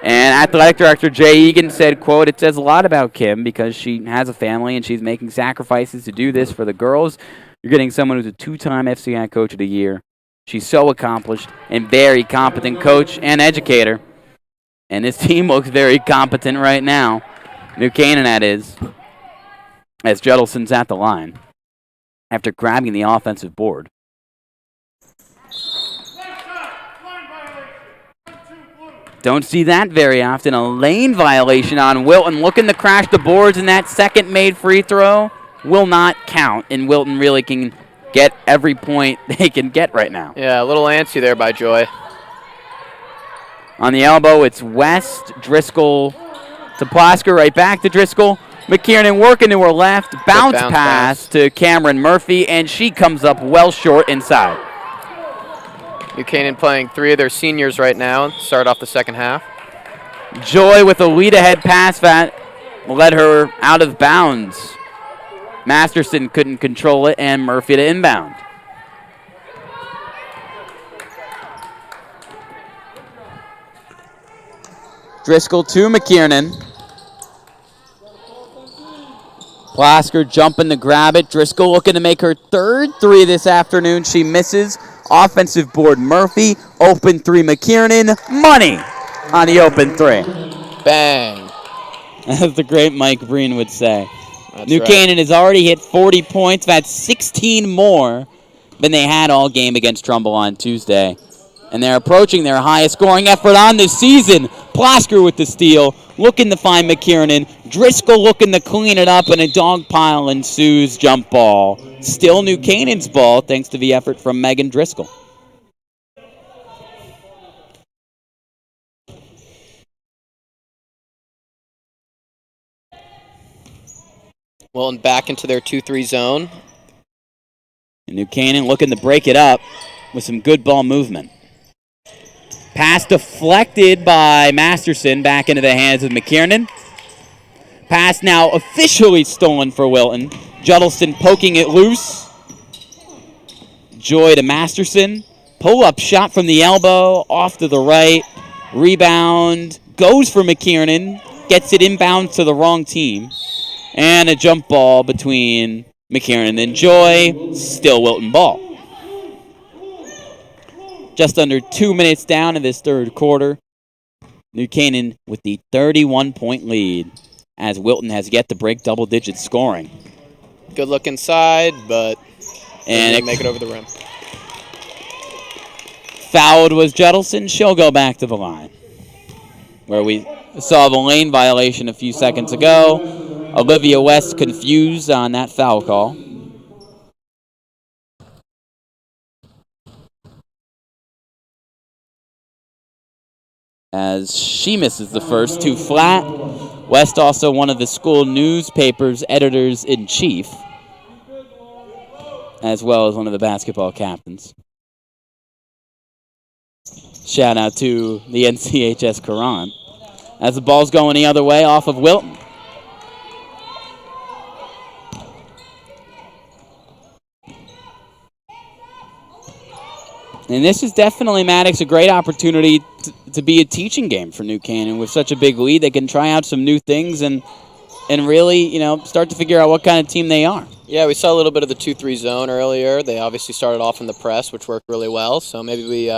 And athletic director Jay Egan said, quote, "It says a lot about Kim because she has a family and she's making sacrifices to do this for the girls. You're getting someone who's a 2-time FCI Coach of the Year. She's so accomplished and very competent coach and educator. And this team looks very competent right now." New Canaan, that is, as Juddleson's at the line after grabbing the offensive board. Don't see that very often. A lane violation on Wilton, looking to crash the boards, and that second made free throw will not count. And Wilton really can get every point they can get right now. Yeah, a little antsy there by Joy. On the elbow, it's West. Driscoll to Plasker, right back to Driscoll. McKiernan working to her left. Bounce pass to Cameron Murphy, and she comes up well short inside. New Canaan playing 3 of their seniors right now. Start off the second half. Joy with a lead-ahead pass that led her out of bounds. Masterson couldn't control it, and Murphy to inbound. Driscoll to McKiernan. Plasker jumping to grab it. Driscoll looking to make her third 3 this afternoon. She misses. Offensive board Murphy. Open 3 McKiernan. Money on the open 3. Bang. As the great Mike Breen would say. That's New right. Canaan has already hit 40 points. That's 16 more than they had all game against Trumbull on Tuesday. And they're approaching their highest scoring effort on this season. Plasker with the steal, looking to find McKiernan. Driscoll looking to clean it up, and a dog pile ensues. Jump ball. Still New Canaan's ball, thanks to the effort from Megan Driscoll. Wilton back into their 2-3 zone. And New Canaan looking to break it up with some good ball movement. Pass deflected by Masterson back into the hands of McKiernan. Pass now officially stolen for Wilton. Juddleston poking it loose. Joy to Masterson. Pull-up shot from the elbow, off to the right. Rebound goes for McKiernan. Gets it inbound to the wrong team. And a jump ball between McKiernan and Joy. Still Wilton ball. Just under 2 minutes down in this third quarter. New Canaan with the 31-point lead as Wilton has yet to break double-digit scoring. Good look inside, but and make it over the rim. Fouled was Juddleston. She'll go back to the line. Where we saw the lane violation a few seconds ago. Olivia West confused on that foul call. As she misses the first two flat. West also one of the school newspaper's editors-in-chief, as well as one of the basketball captains. Shout out to the NCHS Quran. As the ball's going the other way off of Wilton. And this is definitely, Maddox, a great opportunity to be a teaching game for New Canaan. With such a big lead, they can try out some new things and really, start to figure out what kind of team they are. Yeah, we saw a little bit of the 2-3 zone earlier. They obviously started off in the press, which worked really well. So maybe we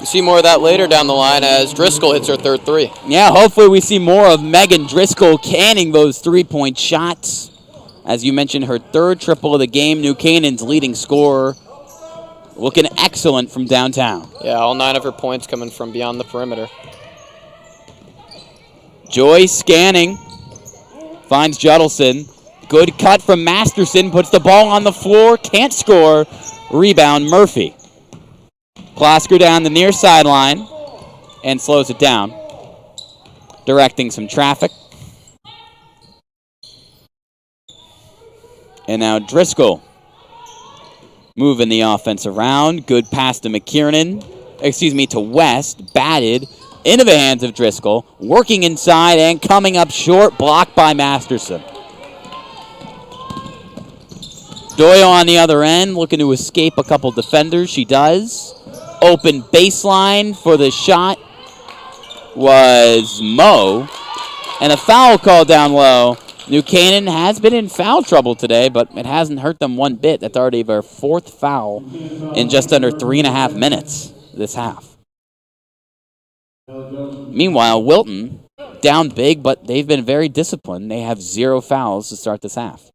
see more of that later down the line as Driscoll hits her third three. Yeah, hopefully we see more of Megan Driscoll canning those three-point shots. As you mentioned, her third triple of the game. New Canaan's leading scorer. Looking excellent from downtown. Yeah, all 9 of her points coming from beyond the perimeter. Joy scanning. Finds Juddleston. Good cut from Masterson. Puts the ball on the floor. Can't score. Rebound, Murphy. Klosker down the near sideline and slows it down. Directing some traffic. And now Driscoll. Moving the offense around. Good pass to to West. Batted into the hands of Driscoll. Working inside and coming up short. Blocked by Masterson. Doyle on the other end. Looking to escape a couple defenders. She does. Open baseline for the shot was Moe. And a foul call down low. New Canaan has been in foul trouble today, but it hasn't hurt them one bit. That's already their 4th foul in just under 3.5 minutes this half. Meanwhile, Wilton, down big, but they've been very disciplined. They have 0 fouls to start this half.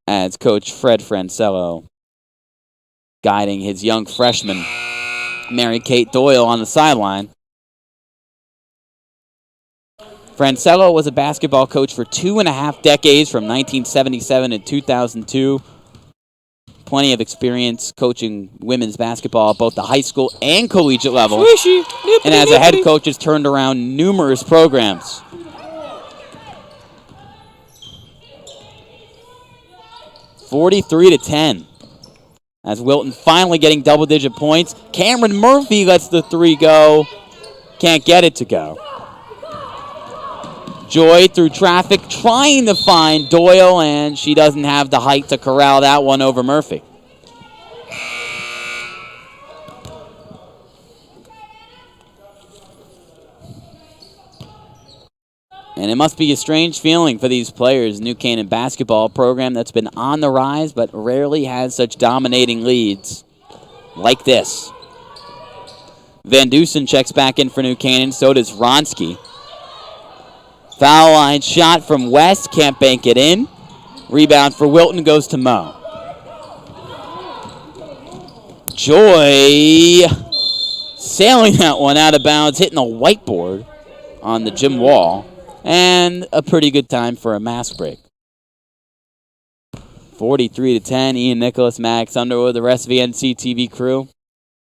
As Coach Fred Francello guiding his young freshman, Mary Kate Doyle, on the sideline. Francello was a basketball coach for 2.5 decades, from 1977 to 2002. Plenty of experience coaching women's basketball at both the high school and collegiate level. And as a head coach, has turned around numerous programs. (43-10). As Wilton finally getting double-digit points. Cameron Murphy lets the three go. Can't get it to go. Joy through traffic, trying to find Doyle, and she doesn't have the height to corral that one over Murphy. And it must be a strange feeling for these players. New Canaan basketball program that's been on the rise, but rarely has such dominating leads like this. Van Dusen checks back in for New Canaan, so does Ronsky. Foul line shot from West, can't bank it in. Rebound for Wilton goes to Moe. Joy sailing that one out of bounds, hitting the whiteboard on the gym wall. And a pretty good time for a mask break. 43-10, Ian Nicholas, Maddox, Underwood, the rest of the NCTV crew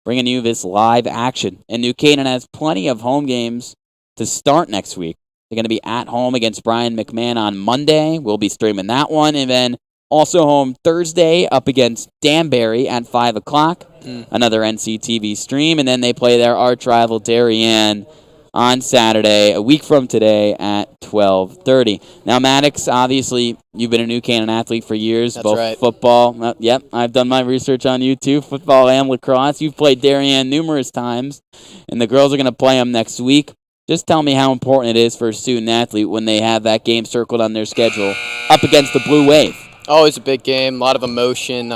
bringing you this live action. And New Canaan has plenty of home games to start next week. They're going to be at home against Brian McMahon on Monday. We'll be streaming that one. And then also home Thursday up against Danbury at 5 o'clock. Another NCTV stream. And then they play their arch rival Darien on Saturday, a week from today at 12:30. Now, Maddox, obviously, you've been a New Canaan athlete for years, That's both right. football. Yep, I've done my research on you too, football and lacrosse. You've played Darien numerous times, and the girls are going to play them next week. Just tell me how important it is for a student athlete when they have that game circled on their schedule up against the Blue Wave. Always a big game, a lot of emotion.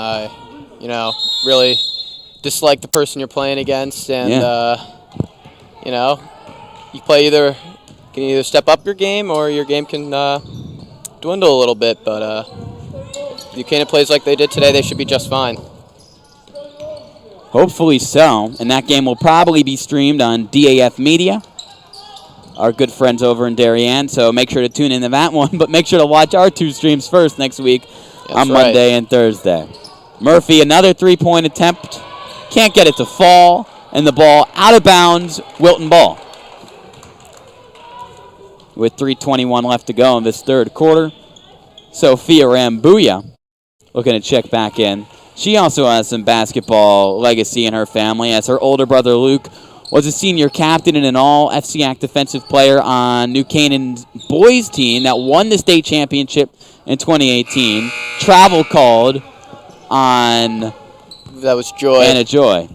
Really dislike the person you're playing against, and you can either step up your game or your game can dwindle a little bit. But if New Canaan plays like they did today, they should be just fine. Hopefully so, and that game will probably be streamed on DAF Media, our good friends over in Darien, so make sure to tune into that one, but make sure to watch our 2 streams first next week on Monday and Thursday. Murphy, another 3-point attempt, can't get it to fall, and the ball out of bounds, Wilton ball. With 3:21 left to go in this third quarter, Sophia Rambuya looking to check back in. She also has some basketball legacy in her family, as her older brother Luke was a senior captain and an all-FCAC defensive player on New Canaan's boys team that won the state championship in 2018. Travel called on That was Joy. Anna Joy.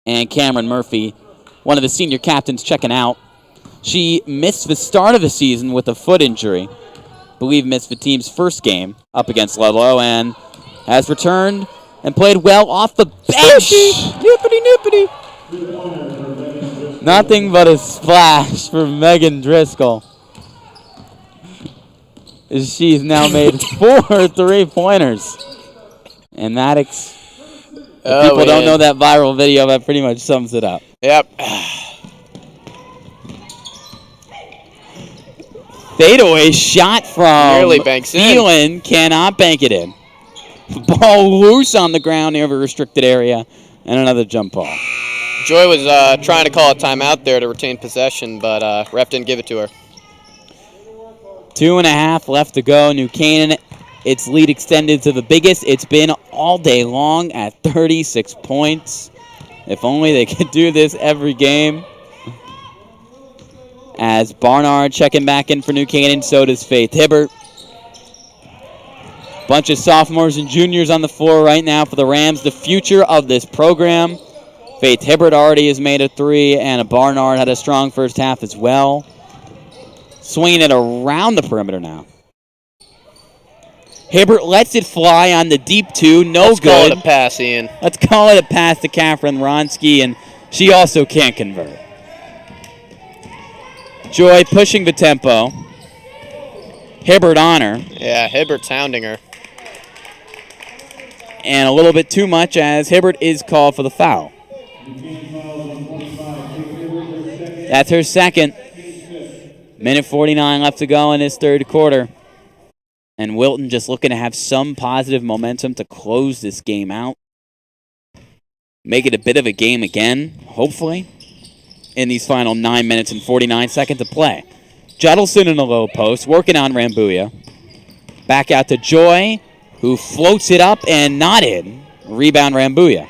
And Cameron Murphy, one of the senior captains, checking out. She missed the start of the season with a foot injury. I believe missed the team's first game up against Ludlow and has returned and played well off the bench. Nippity, nippity. Nothing but a splash for Megan Driscoll. She's now made 4 3-pointers. And Maddox, if people don't know that viral video, that pretty much sums it up. Yep. Fadeaway shot from Nearly banks in. Thielen, cannot bank it in. Ball loose on the ground near the restricted area, and another jump ball. Joy was trying to call a timeout there to retain possession, but ref didn't give it to her. 2.5 left to go. New Canaan, its lead extended to the biggest it's been all day long at 36 points. If only they could do this every game. As Barnard checking back in for New Canaan, so does Faith Hibbert. Bunch of sophomores and juniors on the floor right now for the Rams, the future of this program. Faith Hibbert already has made a 3, and Barnard had a strong first half as well. Swinging it around the perimeter now. Hibbert lets it fly on the deep 2, no Let's good. call it a pass, Ian. Let's call it a pass to Catherine Ronsky, and she also can't convert. Joy pushing the tempo. Hibbert on her. Yeah, Hibbert's hounding her. And a little bit too much as Hibbert is called for the foul. That's her second. Minute 49 left to go in this third quarter. And Wilton just looking to have some positive momentum to close this game out. Make it a bit of a game again, hopefully, in these final 9 minutes and 49 seconds to play. Juddleson in the low post, working on Rambuya. Back out to Joy, who floats it up and not in. Rebound Rambuya.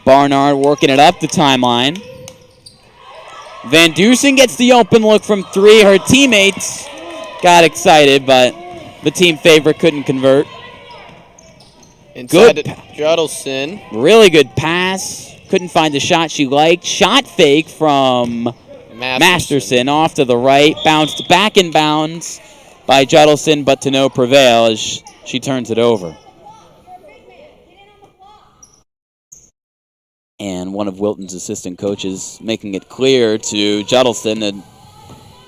Barnard working it up the timeline. Van Dusen gets the open look from 3. Her teammates got excited, but the team favorite couldn't convert. Inside to Juddleson. Really good pass. Couldn't find the shot she liked. Shot fake from Masterson off to the right. Bounced back in bounds by Juddleson, but to no prevail as she turns it over. And one of Wilton's assistant coaches making it clear to Juddleson to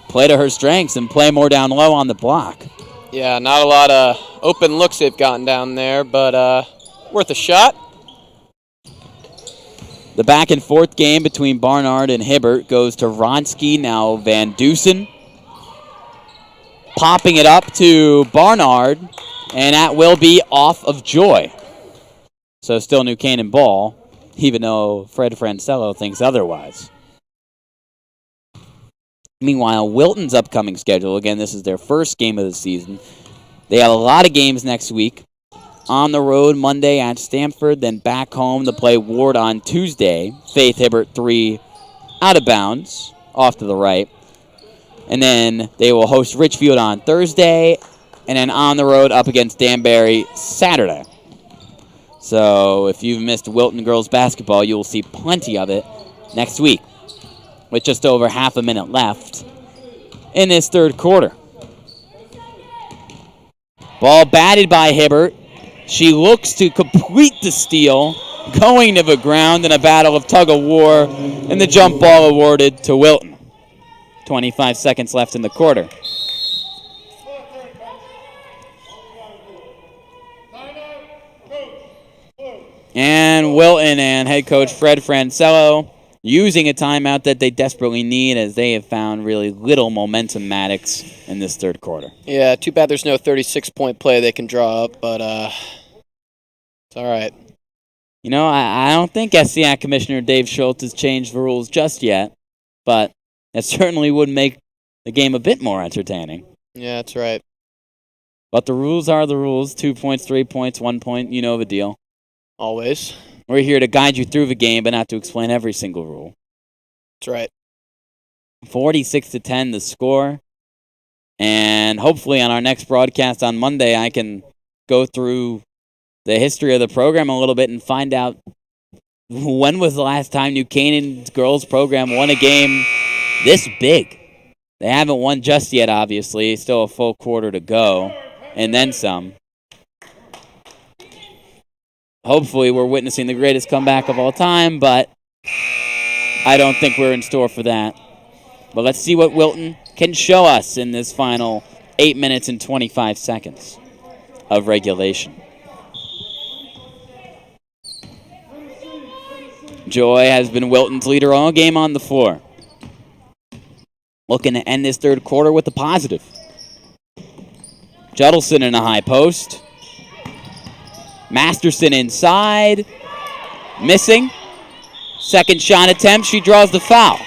play to her strengths and play more down low on the block. Yeah, not a lot of open looks they've gotten down there, but worth a shot. The back and forth game between Barnard and Hibbert goes to Ronsky, now Van Dusen. Popping it up to Barnard, and that will be off of Joy. So still New Canaan ball, even though Fred Francello thinks otherwise. Meanwhile, Wilton's upcoming schedule, again, this is their first game of the season. They have a lot of games next week on the road Monday at Stamford, then back home to play Ward on Tuesday. Faith Hibbert 3 out of bounds, off to the right. And then they will host Richfield on Thursday, and then on the road up against Danbury Saturday. So if you've missed Wilton Girls Basketball, you will see plenty of it next week with just over half a minute left in this third quarter. Ball batted by Hibbert. She looks to complete the steal, going to the ground in a battle of tug-of-war, and the jump ball awarded to Wilton. 25 seconds left in the quarter. And Wilton and head coach Fred Francello using a timeout that they desperately need, as they have found really little momentum, Maddox, in this third quarter. Yeah, too bad there's no 36-point play they can draw up, but it's all right. You know, I don't think SCAC Commissioner Dave Schultz has changed the rules just yet, but it certainly would make the game a bit more entertaining. Yeah, that's right. But the rules are the rules. 2 points, 3 points, 1 point, you know the deal. Always. We're here to guide you through the game, but not to explain every single rule. That's right. 46-10 the score. And hopefully on our next broadcast on Monday, I can go through the history of the program a little bit and find out when was the last time New Canaan girls program won a game this big. They haven't won just yet, obviously. Still a full quarter to go, and then some. Hopefully we're witnessing the greatest comeback of all time, but I don't think we're in store for that. But let's see what Wilton can show us in this final 8 minutes and 25 seconds of regulation. Joy has been Wilton's leader all game on the floor. Looking to end this third quarter with a positive. Judelson in a high post. Masterson inside. Missing. Second shot attempt. She draws the foul.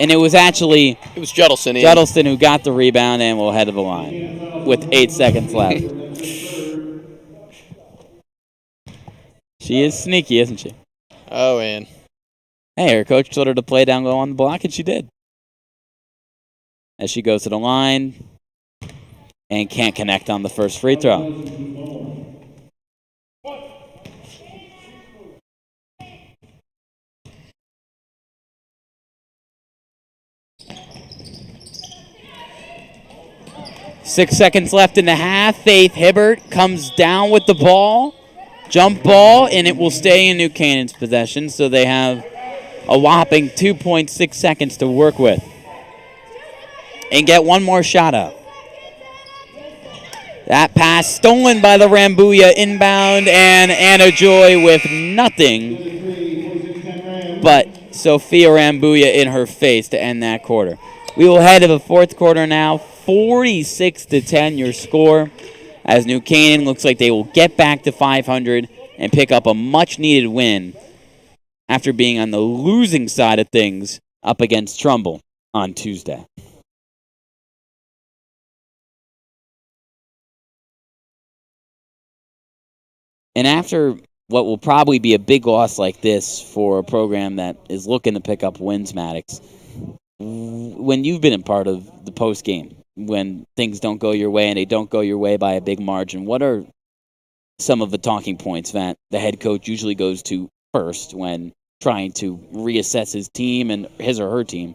And it was actually Judelson. Judelson who got the rebound and will head to the line with 8 seconds left. She is sneaky, isn't she? Oh, man. Hey, her coach told her to play down low on the block, and she did. As she goes to the line and can't connect on the first free throw. Six seconds left in the half. Faith Hibbert comes down with the ball. Jump ball, and it will stay in New Canaan's possession, so they have a whopping 2.6 seconds to work with. And get one more shot up. That pass stolen by the Rambuya inbound, and Anna Joy with nothing but Sophia Rambuya in her face to end that quarter. We will head to the fourth quarter now. 46-10 your score, as New Canaan looks like they will get back to 500 and pick up a much-needed win after being on the losing side of things up against Trumbull on Tuesday. And after what will probably be a big loss like this for a program that is looking to pick up wins, Maddox, when you've been a part of the post-game, when things don't go your way and they don't go your way by a big margin, what are some of the talking points that the head coach usually goes to first when trying to reassess his team and his or her team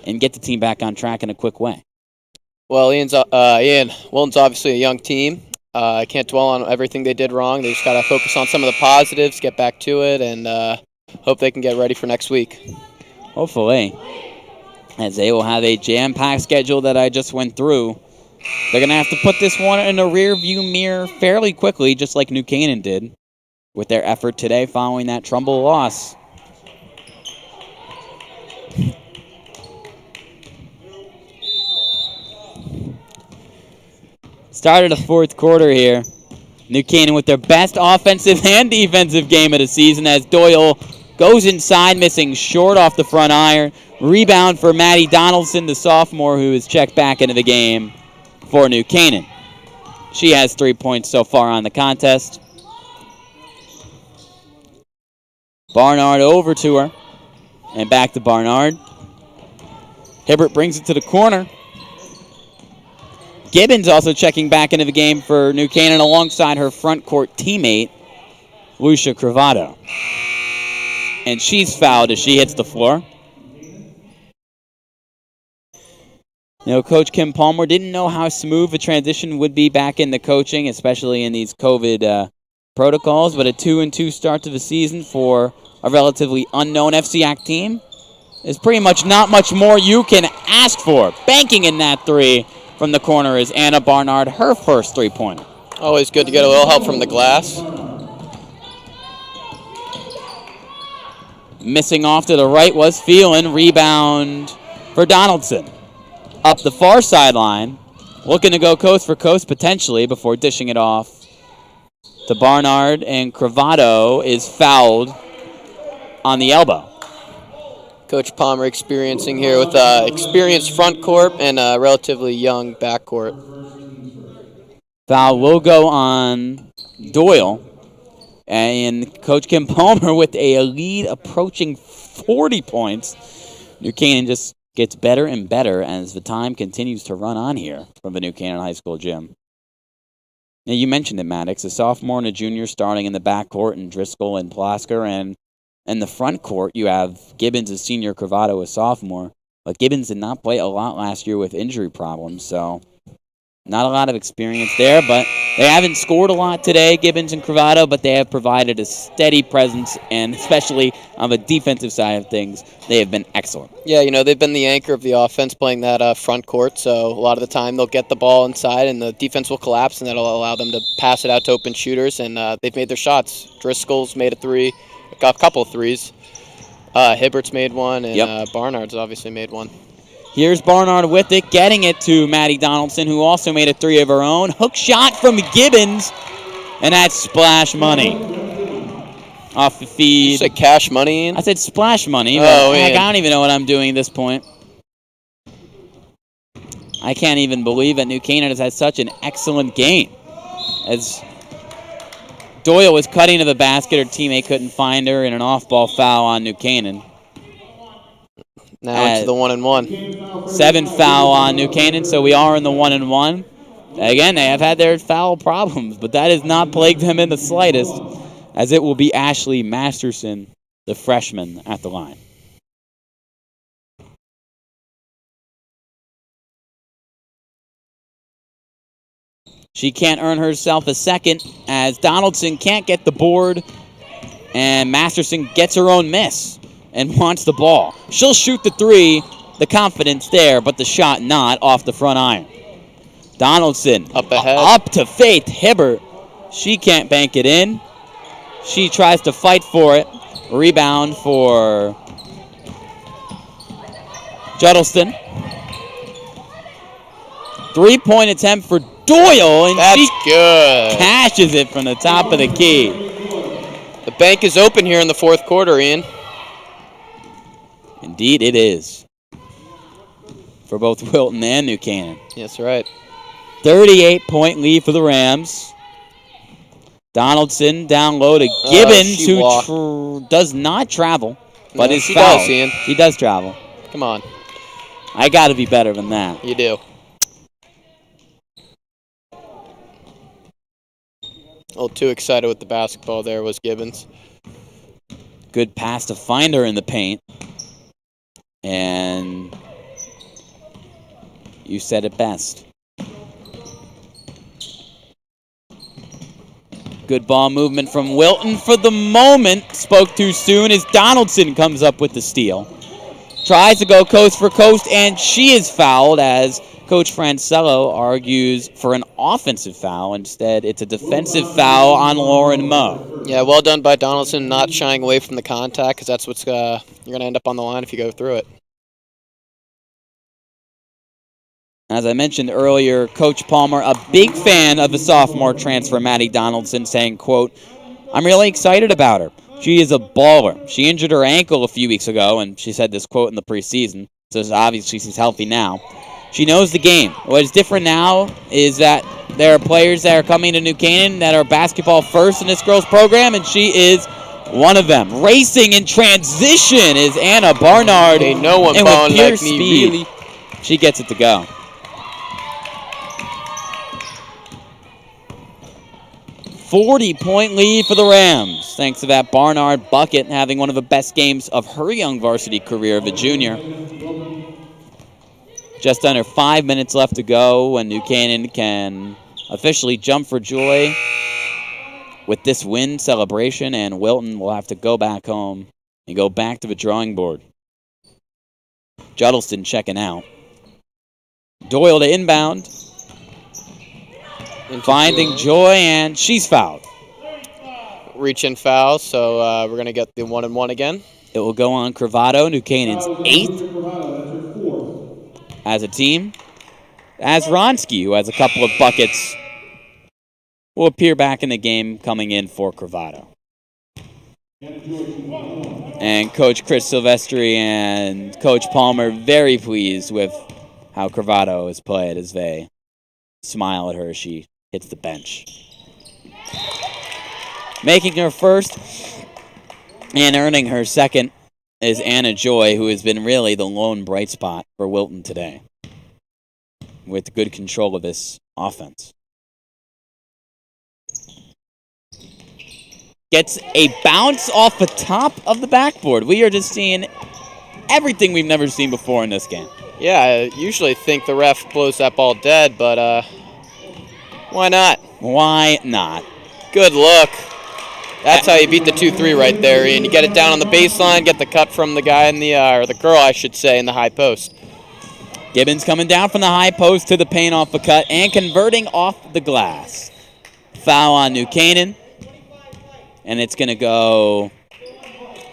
and get the team back on track in a quick way? Well, Wilton's obviously a young team. I can't dwell on everything they did wrong. They just got to focus on some of the positives, get back to it, and hope they can get ready for next week. Hopefully, as they will have a jam-packed schedule that I just went through. They're going to have to put this one in a rear-view mirror fairly quickly, just like New Canaan did with their effort today following that Trumbull loss. Started the fourth quarter here. New Canaan with their best offensive and defensive game of the season, as Doyle goes inside, missing short off the front iron. Rebound for Maddie Donaldson, the sophomore, who is checked back into the game for New Canaan. She has 3 points so far on the contest. Barnard over to her. And back to Barnard. Hibbert brings it to the corner. Gibbons also checking back into the game for New Canaan alongside her front court teammate, Lucia Cravato. And she's fouled as she hits the floor. You know, Coach Kim Palmer didn't know how smooth a transition would be back into coaching, especially in these COVID protocols, but a 2-2 start to the season for a relatively unknown FCAC team is pretty much not much more you can ask for. Banking in that three from the corner is Anna Barnard, her first three-pointer. Always good to get a little help from the glass. Missing off to the right was Phelan. Rebound for Donaldson. Up the far sideline, looking to go coast for coast potentially before dishing it off to Barnard, and Cravato is fouled on the elbow. Coach Palmer experiencing here with experienced front court and a relatively young back court. Foul will go on Doyle, and Coach Kim Palmer with a lead approaching 40 points. New Canaan just gets better and better as the time continues to run on here from the New Canaan High School gym. Now, you mentioned it, Maddox, a sophomore and a junior starting in the backcourt, and Driscoll and Plasker, and in the front court you have Gibbons, a senior, Cravato, a sophomore. But Gibbons did not play a lot last year with injury problems, so not a lot of experience there, but they haven't scored a lot today, Gibbons and Cravato, but they have provided a steady presence, and especially on the defensive side of things, they have been excellent. Yeah, you know, they've been the anchor of the offense playing that front court, so a lot of the time they'll get the ball inside and the defense will collapse, and that'll allow them to pass it out to open shooters, and they've made their shots. Driscoll's made a three, got a couple of threes. Hibbert's made one, and Barnard's obviously made one. Here's Barnard with it, getting it to Maddie Donaldson, who also made a three of her own. Hook shot from Gibbons, and that's splash money. Off the feed. You said cash money, Ian? I said splash money, but Ian. I don't even know what I'm doing at this point. I can't even believe that New Canaan has had such an excellent game. As Doyle was cutting to the basket, her teammate couldn't find her, and an off-ball foul on New Canaan. Now it's the 1-1. 7 foul on New Canaan, so we are in the 1-1. Again, they have had their foul problems, but that has not plagued them in the slightest, as it will be Ashley Masterson, the freshman, at the line. She can't earn herself a second, as Donaldson can't get the board, and Masterson gets her own miss and wants the ball. She'll shoot the three, the confidence there, but the shot not off the front iron. Donaldson up ahead. Up to Faith Hibbert. She can't bank it in. She tries to fight for it. Rebound for Juddleston. 3-point attempt for Doyle, and that's she good. Cashes it from the top of the key. The bank is open here in the fourth quarter, Ian. Indeed it is. For both Wilton and New Canaan. That's right. 38-point lead for the Rams. Donaldson down low to Gibbons, who does not travel, but is fouled. Does, Ian. She does travel. Come on. I got to be better than that. You do. A little too excited with the basketball there was Gibbons. Good pass to find her in the paint. And you said it best. Good ball movement from Wilton for the moment. Spoke too soon as Donaldson comes up with the steal. Tries to go coast for coast, and she is fouled as Coach Francello argues for an offensive foul. Instead, it's a defensive foul on Lauren Moe. Yeah, well done by Donaldson, not shying away from the contact, because that's what's you're going to end up on the line if you go through it. As I mentioned earlier, Coach Palmer, a big fan of the sophomore transfer, Maddie Donaldson, saying, quote, "I'm really excited about her. She is a baller. She injured her ankle a few weeks ago," and she said this quote in the preseason, so obviously she's healthy now. "She knows the game. What is different now is that There are players that are coming to New Canaan that are basketball first in this girls program, and she is one of them. Racing in transition is Anna Barnard. Ain't no one and balling with pure like me, speed, really. she gets it to go. 40-point lead for the Rams, thanks to that Barnard bucket having one of the best games of her young varsity career of a junior. Just under 5 minutes left to go when New Canaan can officially jump for joy with this win celebration, and Wilton will have to go back home and go back to the drawing board. Juddleston checking out. Doyle to inbound. Finding Joy, and she's fouled. Reach in foul, so we're going to get the 1-and-1 again. It will go on Cravado, New Canaan's 8th as a team. As Ronsky, who has a couple of buckets, will appear back in the game coming in for Cravado. And Coach Chris Silvestri and Coach Palmer very pleased with how Cravado has played as they smile at her as she hits the bench. Making her first and earning her second is Anna Joy, who has been really the lone bright spot for Wilton today, with good control of this offense. Gets a bounce off the top of the backboard. We are just seeing everything we've never seen before in this game. Yeah, I usually think the ref blows that ball dead, but why not? Why not? Good look. That's how you beat the 2-3 right there, Ian. You get it down on the baseline, get the cut from the guy in the, or the girl, I should say, in the high post. Gibbons coming down from the high post to the paint off the cut and converting off the glass. Foul on New Canaan. And it's going to go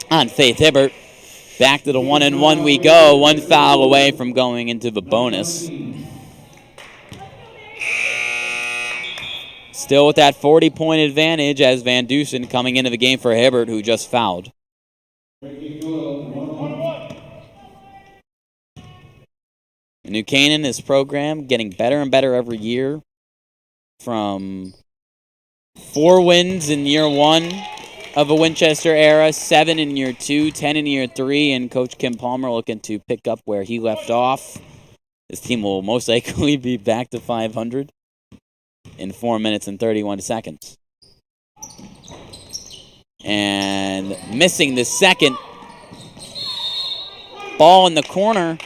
on Faith Hibbert. Back to the 1-and-1 we go. One foul away from going into the bonus. Still with that 40-point advantage as Van Dusen coming into the game for Hibbert, who just fouled. New Canaan, this program, getting better and better every year. From 4 wins in year 1 of a Winchester era, 7 in year 2, 10 in year 3, and Coach Kim Palmer looking to pick up where he left off. This team will most likely be back to 500 in 4 minutes and 31 seconds. And missing the second. Ball in the corner,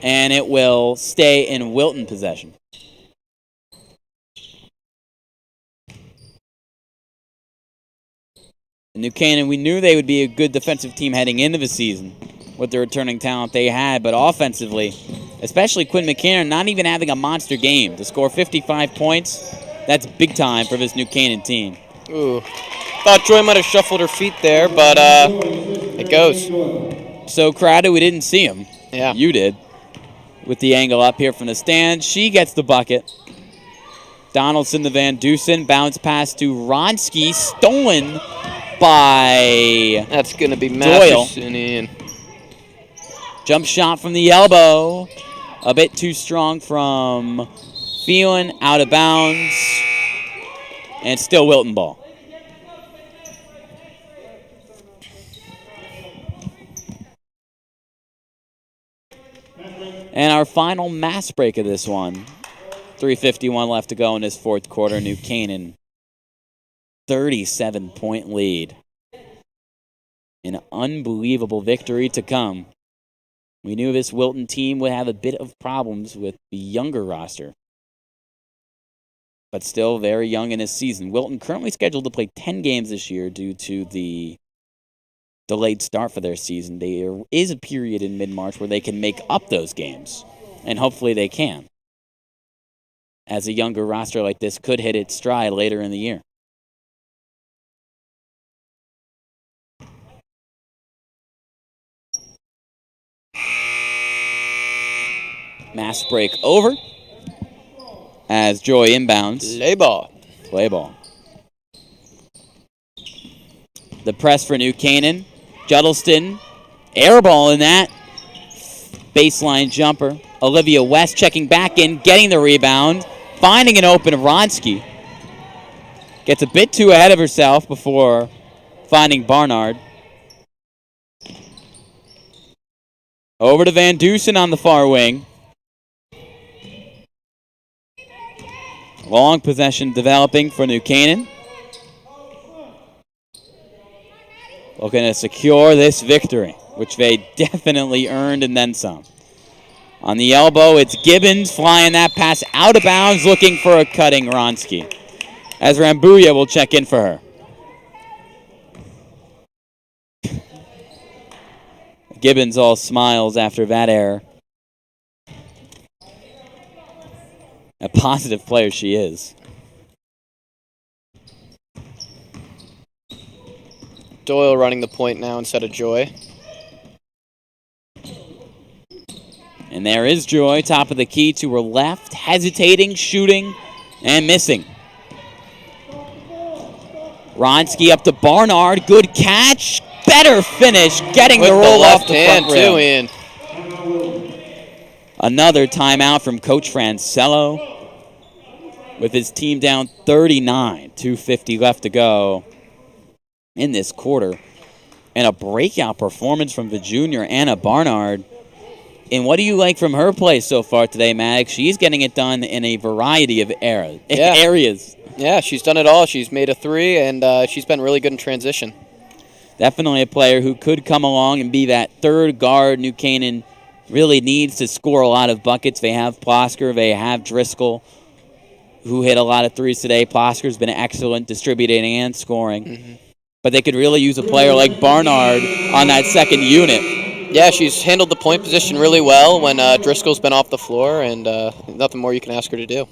and it will stay in Wilton possession. New Canaan, we knew they would be a good defensive team heading into the season with the returning talent they had, but offensively, especially Quinn McCann, not even having a monster game. To score 55 points, that's big time for this New Canaan team. Ooh. Thought Joy might have shuffled her feet there, but it goes. So crowded, we didn't see him. Yeah. You did. With the angle up here from the stand, she gets the bucket. Donaldson to Van Dusen, bounce pass to Ronsky, stolen by That's going to be Doyle. Masterson, Ian. Jump shot from the elbow. A bit too strong from Phelan, out of bounds. And still Wilton ball. And our final mass break of this one. 3:51 left to go in this fourth quarter. New Canaan, 37-point lead. An unbelievable victory to come. We knew this Wilton team would have a bit of problems with the younger roster, but still very young in this season. Wilton currently scheduled to play 10 games this year due to the delayed start for their season. There is a period in mid-March where they can make up those games, and hopefully they can, as a younger roster like this could hit its stride later in the year. Mass break over as Joy inbounds. Play ball. The press for New Canaan. Juddleston, air ball in that. Baseline jumper. Olivia West checking back in, getting the rebound. finding an open Ronsky. Gets a bit too ahead of herself before finding Barnard. Over to Van Dusen on the far wing. Long possession developing for New Canaan. Looking to secure this victory, which they definitely earned and then some. On the elbow, it's Gibbons flying that pass out of bounds, looking for a cutting Ronsky, as Rambuya will check in for her. Gibbons all smiles after that error. A positive player she is. Doyle running the point now instead of Joy. And there is Joy, top of the key to her left, hesitating, shooting, and missing. Ronsky up to Barnard, good catch, better finish, getting With the roll left off the hand front rim. too, Ian. Another timeout from Coach Francello with his team down 39, 2:50 left to go in this quarter. And a breakout performance from the junior, Anna Barnard. And what do you like from her play so far today, Maddox? She's getting it done in a variety of areas. Yeah, she's done it all. She's made a three, and she's been really good in transition. Definitely a player who could come along and be that third guard New Canaan really needs to score a lot of buckets. They have Plosker, they have Driscoll, who hit a lot of threes today. Plosker's been excellent distributing and scoring. Mm-hmm. But they could really use a player like Barnard on that second unit. Yeah, she's handled the point position really well when Driscoll's been off the floor, and nothing more you can ask her to do.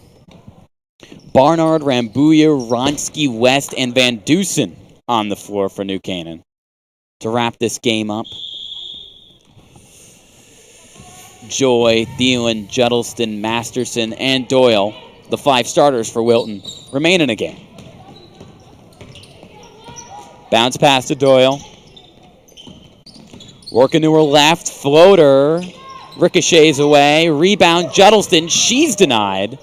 Barnard, Rambuya, Ronsky, West, and Van Dusen on the floor for New Canaan to wrap this game up. Joy, Thielen, Juddleston, Masterson, and Doyle, the 5 starters for Wilton, remain in a game. Bounce pass to Doyle. Working to her left, floater, ricochets away, rebound, Juddleston, she's denied.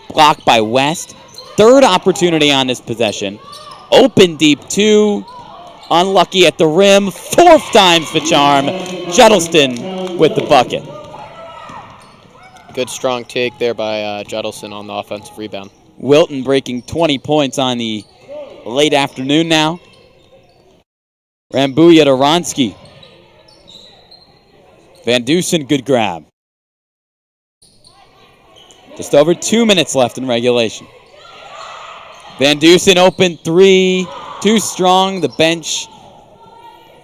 Blocked by West. Third opportunity on this possession. Open deep 2, unlucky at the rim, 4th time's the charm. Juddleston with the bucket. Good strong take there by Juddleston on the offensive rebound. Wilton breaking 20 points on the late afternoon now. Rambuya to Ronsky. Van Dusen, good grab. Just over 2 minutes left in regulation. Van Dusen open 3, too strong. The bench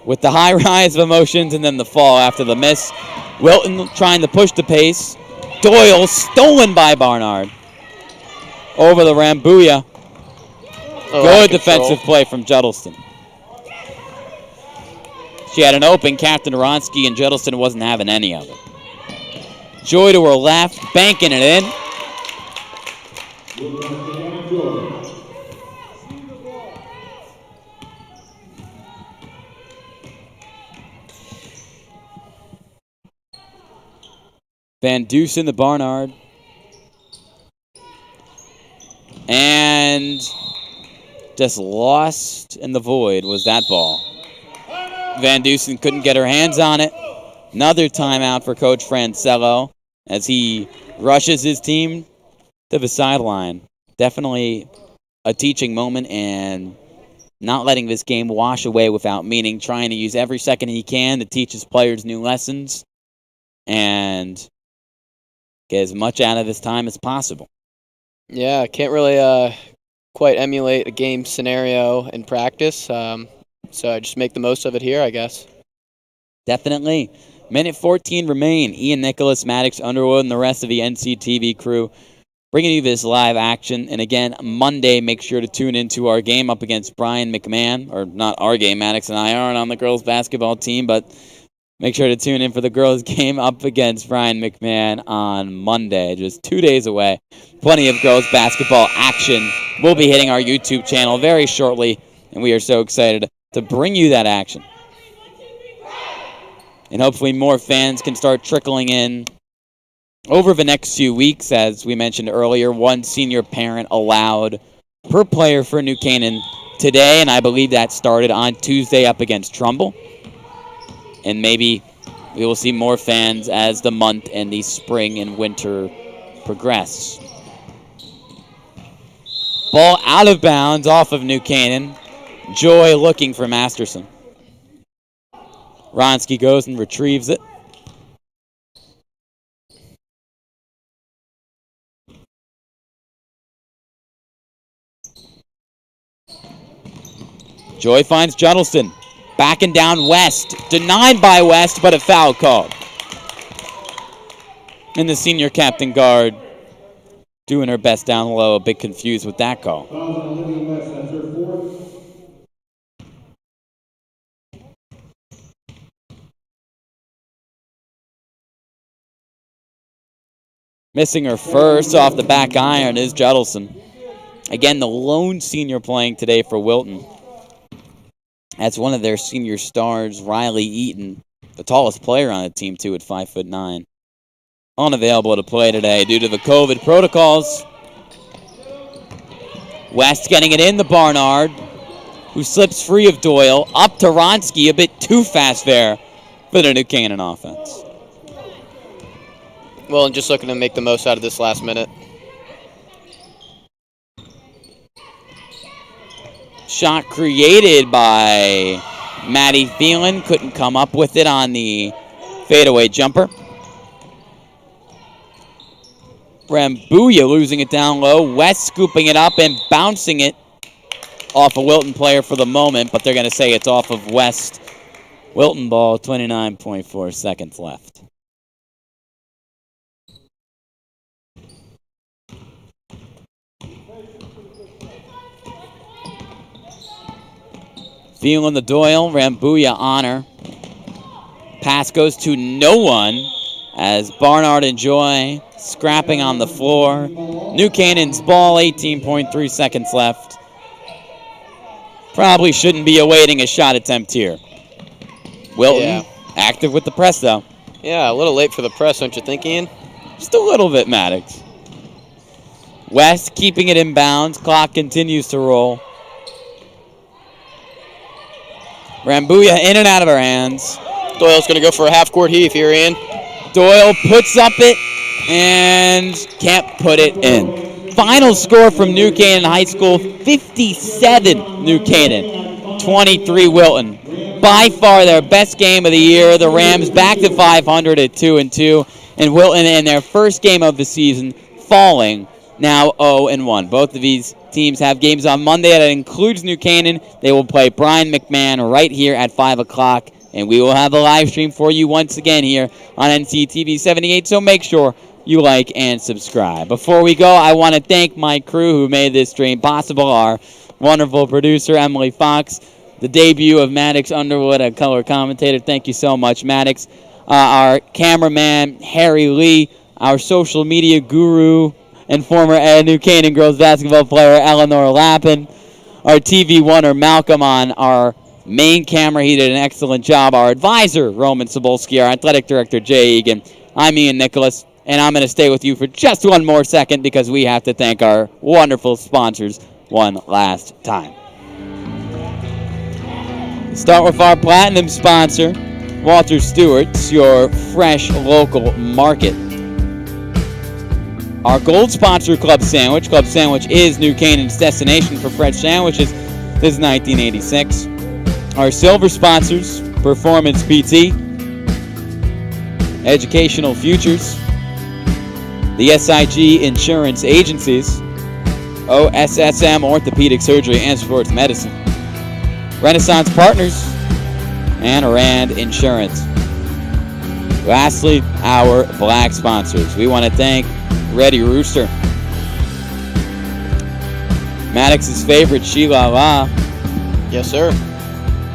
with the high rise of emotions and then the fall after the miss. Wilton trying to push the pace. Doyle stolen by Barnard. Over the Rambuya. Good defensive play from Juddleston. She had an open, Captain Ronsky, and Juddleston wasn't having any of it. Joy to her left, banking it in. Van Dusen to Barnard. And just lost in the void was that ball. Van Dusen couldn't get her hands on it. Another timeout for Coach Francello as he rushes his team to the sideline. Definitely a teaching moment and not letting this game wash away without meaning, trying to use every second he can to teach his players new lessons and get as much out of this time as possible. Yeah, can't really quite emulate a game scenario in practice. So I just make the most of it here, I guess. Definitely. Minute 14 remain. Ian Nicholas, Maddox, Underwood, and the rest of the NCTV crew bringing you this live action. And again, Monday, make sure to tune into our game up against Brian McMahon. Or not our game, Maddox and I aren't on the girls' basketball team, but make sure to tune in for the girls' game up against Brian McMahon on Monday, just 2 days away. Plenty of girls' basketball action will be hitting our YouTube channel very shortly, and we are so excited to bring you that action. And hopefully more fans can start trickling in Over the next few weeks, as we mentioned earlier, one senior parent allowed per player for New Canaan today, and I believe that started on Tuesday up against Trumbull. And maybe we will see more fans as the month and the spring and winter progress. Ball out of bounds off of New Canaan. Joy looking for Masterson. Ronsky goes and retrieves it. Joy finds Juddleston. Backing down West. Denied by West, but a foul called. And the senior captain guard doing her best down low. A bit confused with that call. Missing her first off the back iron is Juddleston. Again, the lone senior playing today for Wilton. That's one of their senior stars, Riley Eaton, the tallest player on the team, too, at 5'9". Unavailable to play today due to the COVID protocols. West getting it in the Barnard, who slips free of Doyle. Up to Ronsky, a bit too fast there for the New Canaan offense. Well, and just looking to make the most out of this last minute. Shot created by Maddie Thielen. Couldn't come up with it on the fadeaway jumper. Rambuya losing it down low. West scooping it up and bouncing it off a Wilton player for the moment, but they're going to say it's off of West. Wilton ball, 29.4 seconds left. Feeling the Doyle, Rambuya honor. Pass goes to no one as Barnard and Joy scrapping on the floor. New Canaan's ball, 18.3 seconds left. Probably shouldn't be awaiting a shot attempt here. Wilton, active with the press though. Yeah, a little late for the press, don't you think, Ian? Just a little bit, Maddox. West keeping it in bounds. Clock continues to roll. Rambuya in and out of her hands. Doyle's going to go for a half-court heave here, Ian. Doyle puts up it and can't put it in. Final score from New Canaan High School, 57 New Canaan, 23 Wilton. By far their best game of the year. The Rams back to 500 at 2-2. And Wilton in their first game of the season falling now 0-1. Both of these teams have games on Monday that includes New Canaan. They will play Brian McMahon right here at 5 o'clock. And we will have a live stream for you once again here on NCTV 78. So make sure you like and subscribe. Before we go, I want to thank my crew who made this stream possible. Our wonderful producer, Emily Fox. The debut of Maddox Underwood, a color commentator. Thank you so much, Maddox. Our cameraman, Harry Lee. Our social media guru and former New Canaan Girls Basketball player, Eleanor Lappin. Our TV winner, Malcolm, on our main camera. He did an excellent job. Our advisor, Roman Sobolski. Our athletic director, Jay Egan. I'm Ian Nicholas, and I'm going to stay with you for just one more second because we have to thank our wonderful sponsors one last time. Start with our platinum sponsor, Walter Stewart's, your fresh local market. Our gold sponsor, Club Sandwich. Club Sandwich is New Canaan's destination for fresh sandwiches since 1986. Our silver sponsors, Performance PT, Educational Futures, the SIG Insurance Agencies, OSSM Orthopedic Surgery and Sports Medicine, Renaissance Partners, and Rand Insurance. Lastly, our black sponsors. We want to thank Ready Rooster, Maddox's favorite, Sheila La. Yes, sir.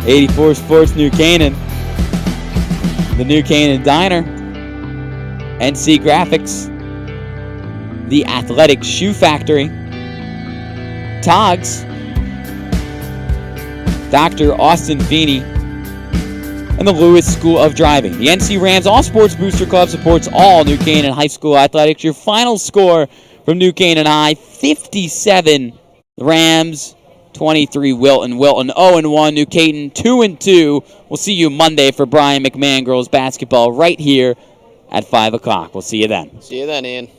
84 Sports New Canaan, the New Canaan Diner, NC Graphics, the Athletic Shoe Factory, Togs, Dr. Austin Feeney, and the Lewis School of Driving. The NC Rams All Sports Booster Club supports all New Canaan High School athletics. Your final score from New Canaan High, 57 Rams, 23 Wilton. Wilton 0-1, New Canaan 2-2. We'll see you Monday for Brian McMahon Girls Basketball right here at 5 o'clock. We'll see you then. See you then, Ian.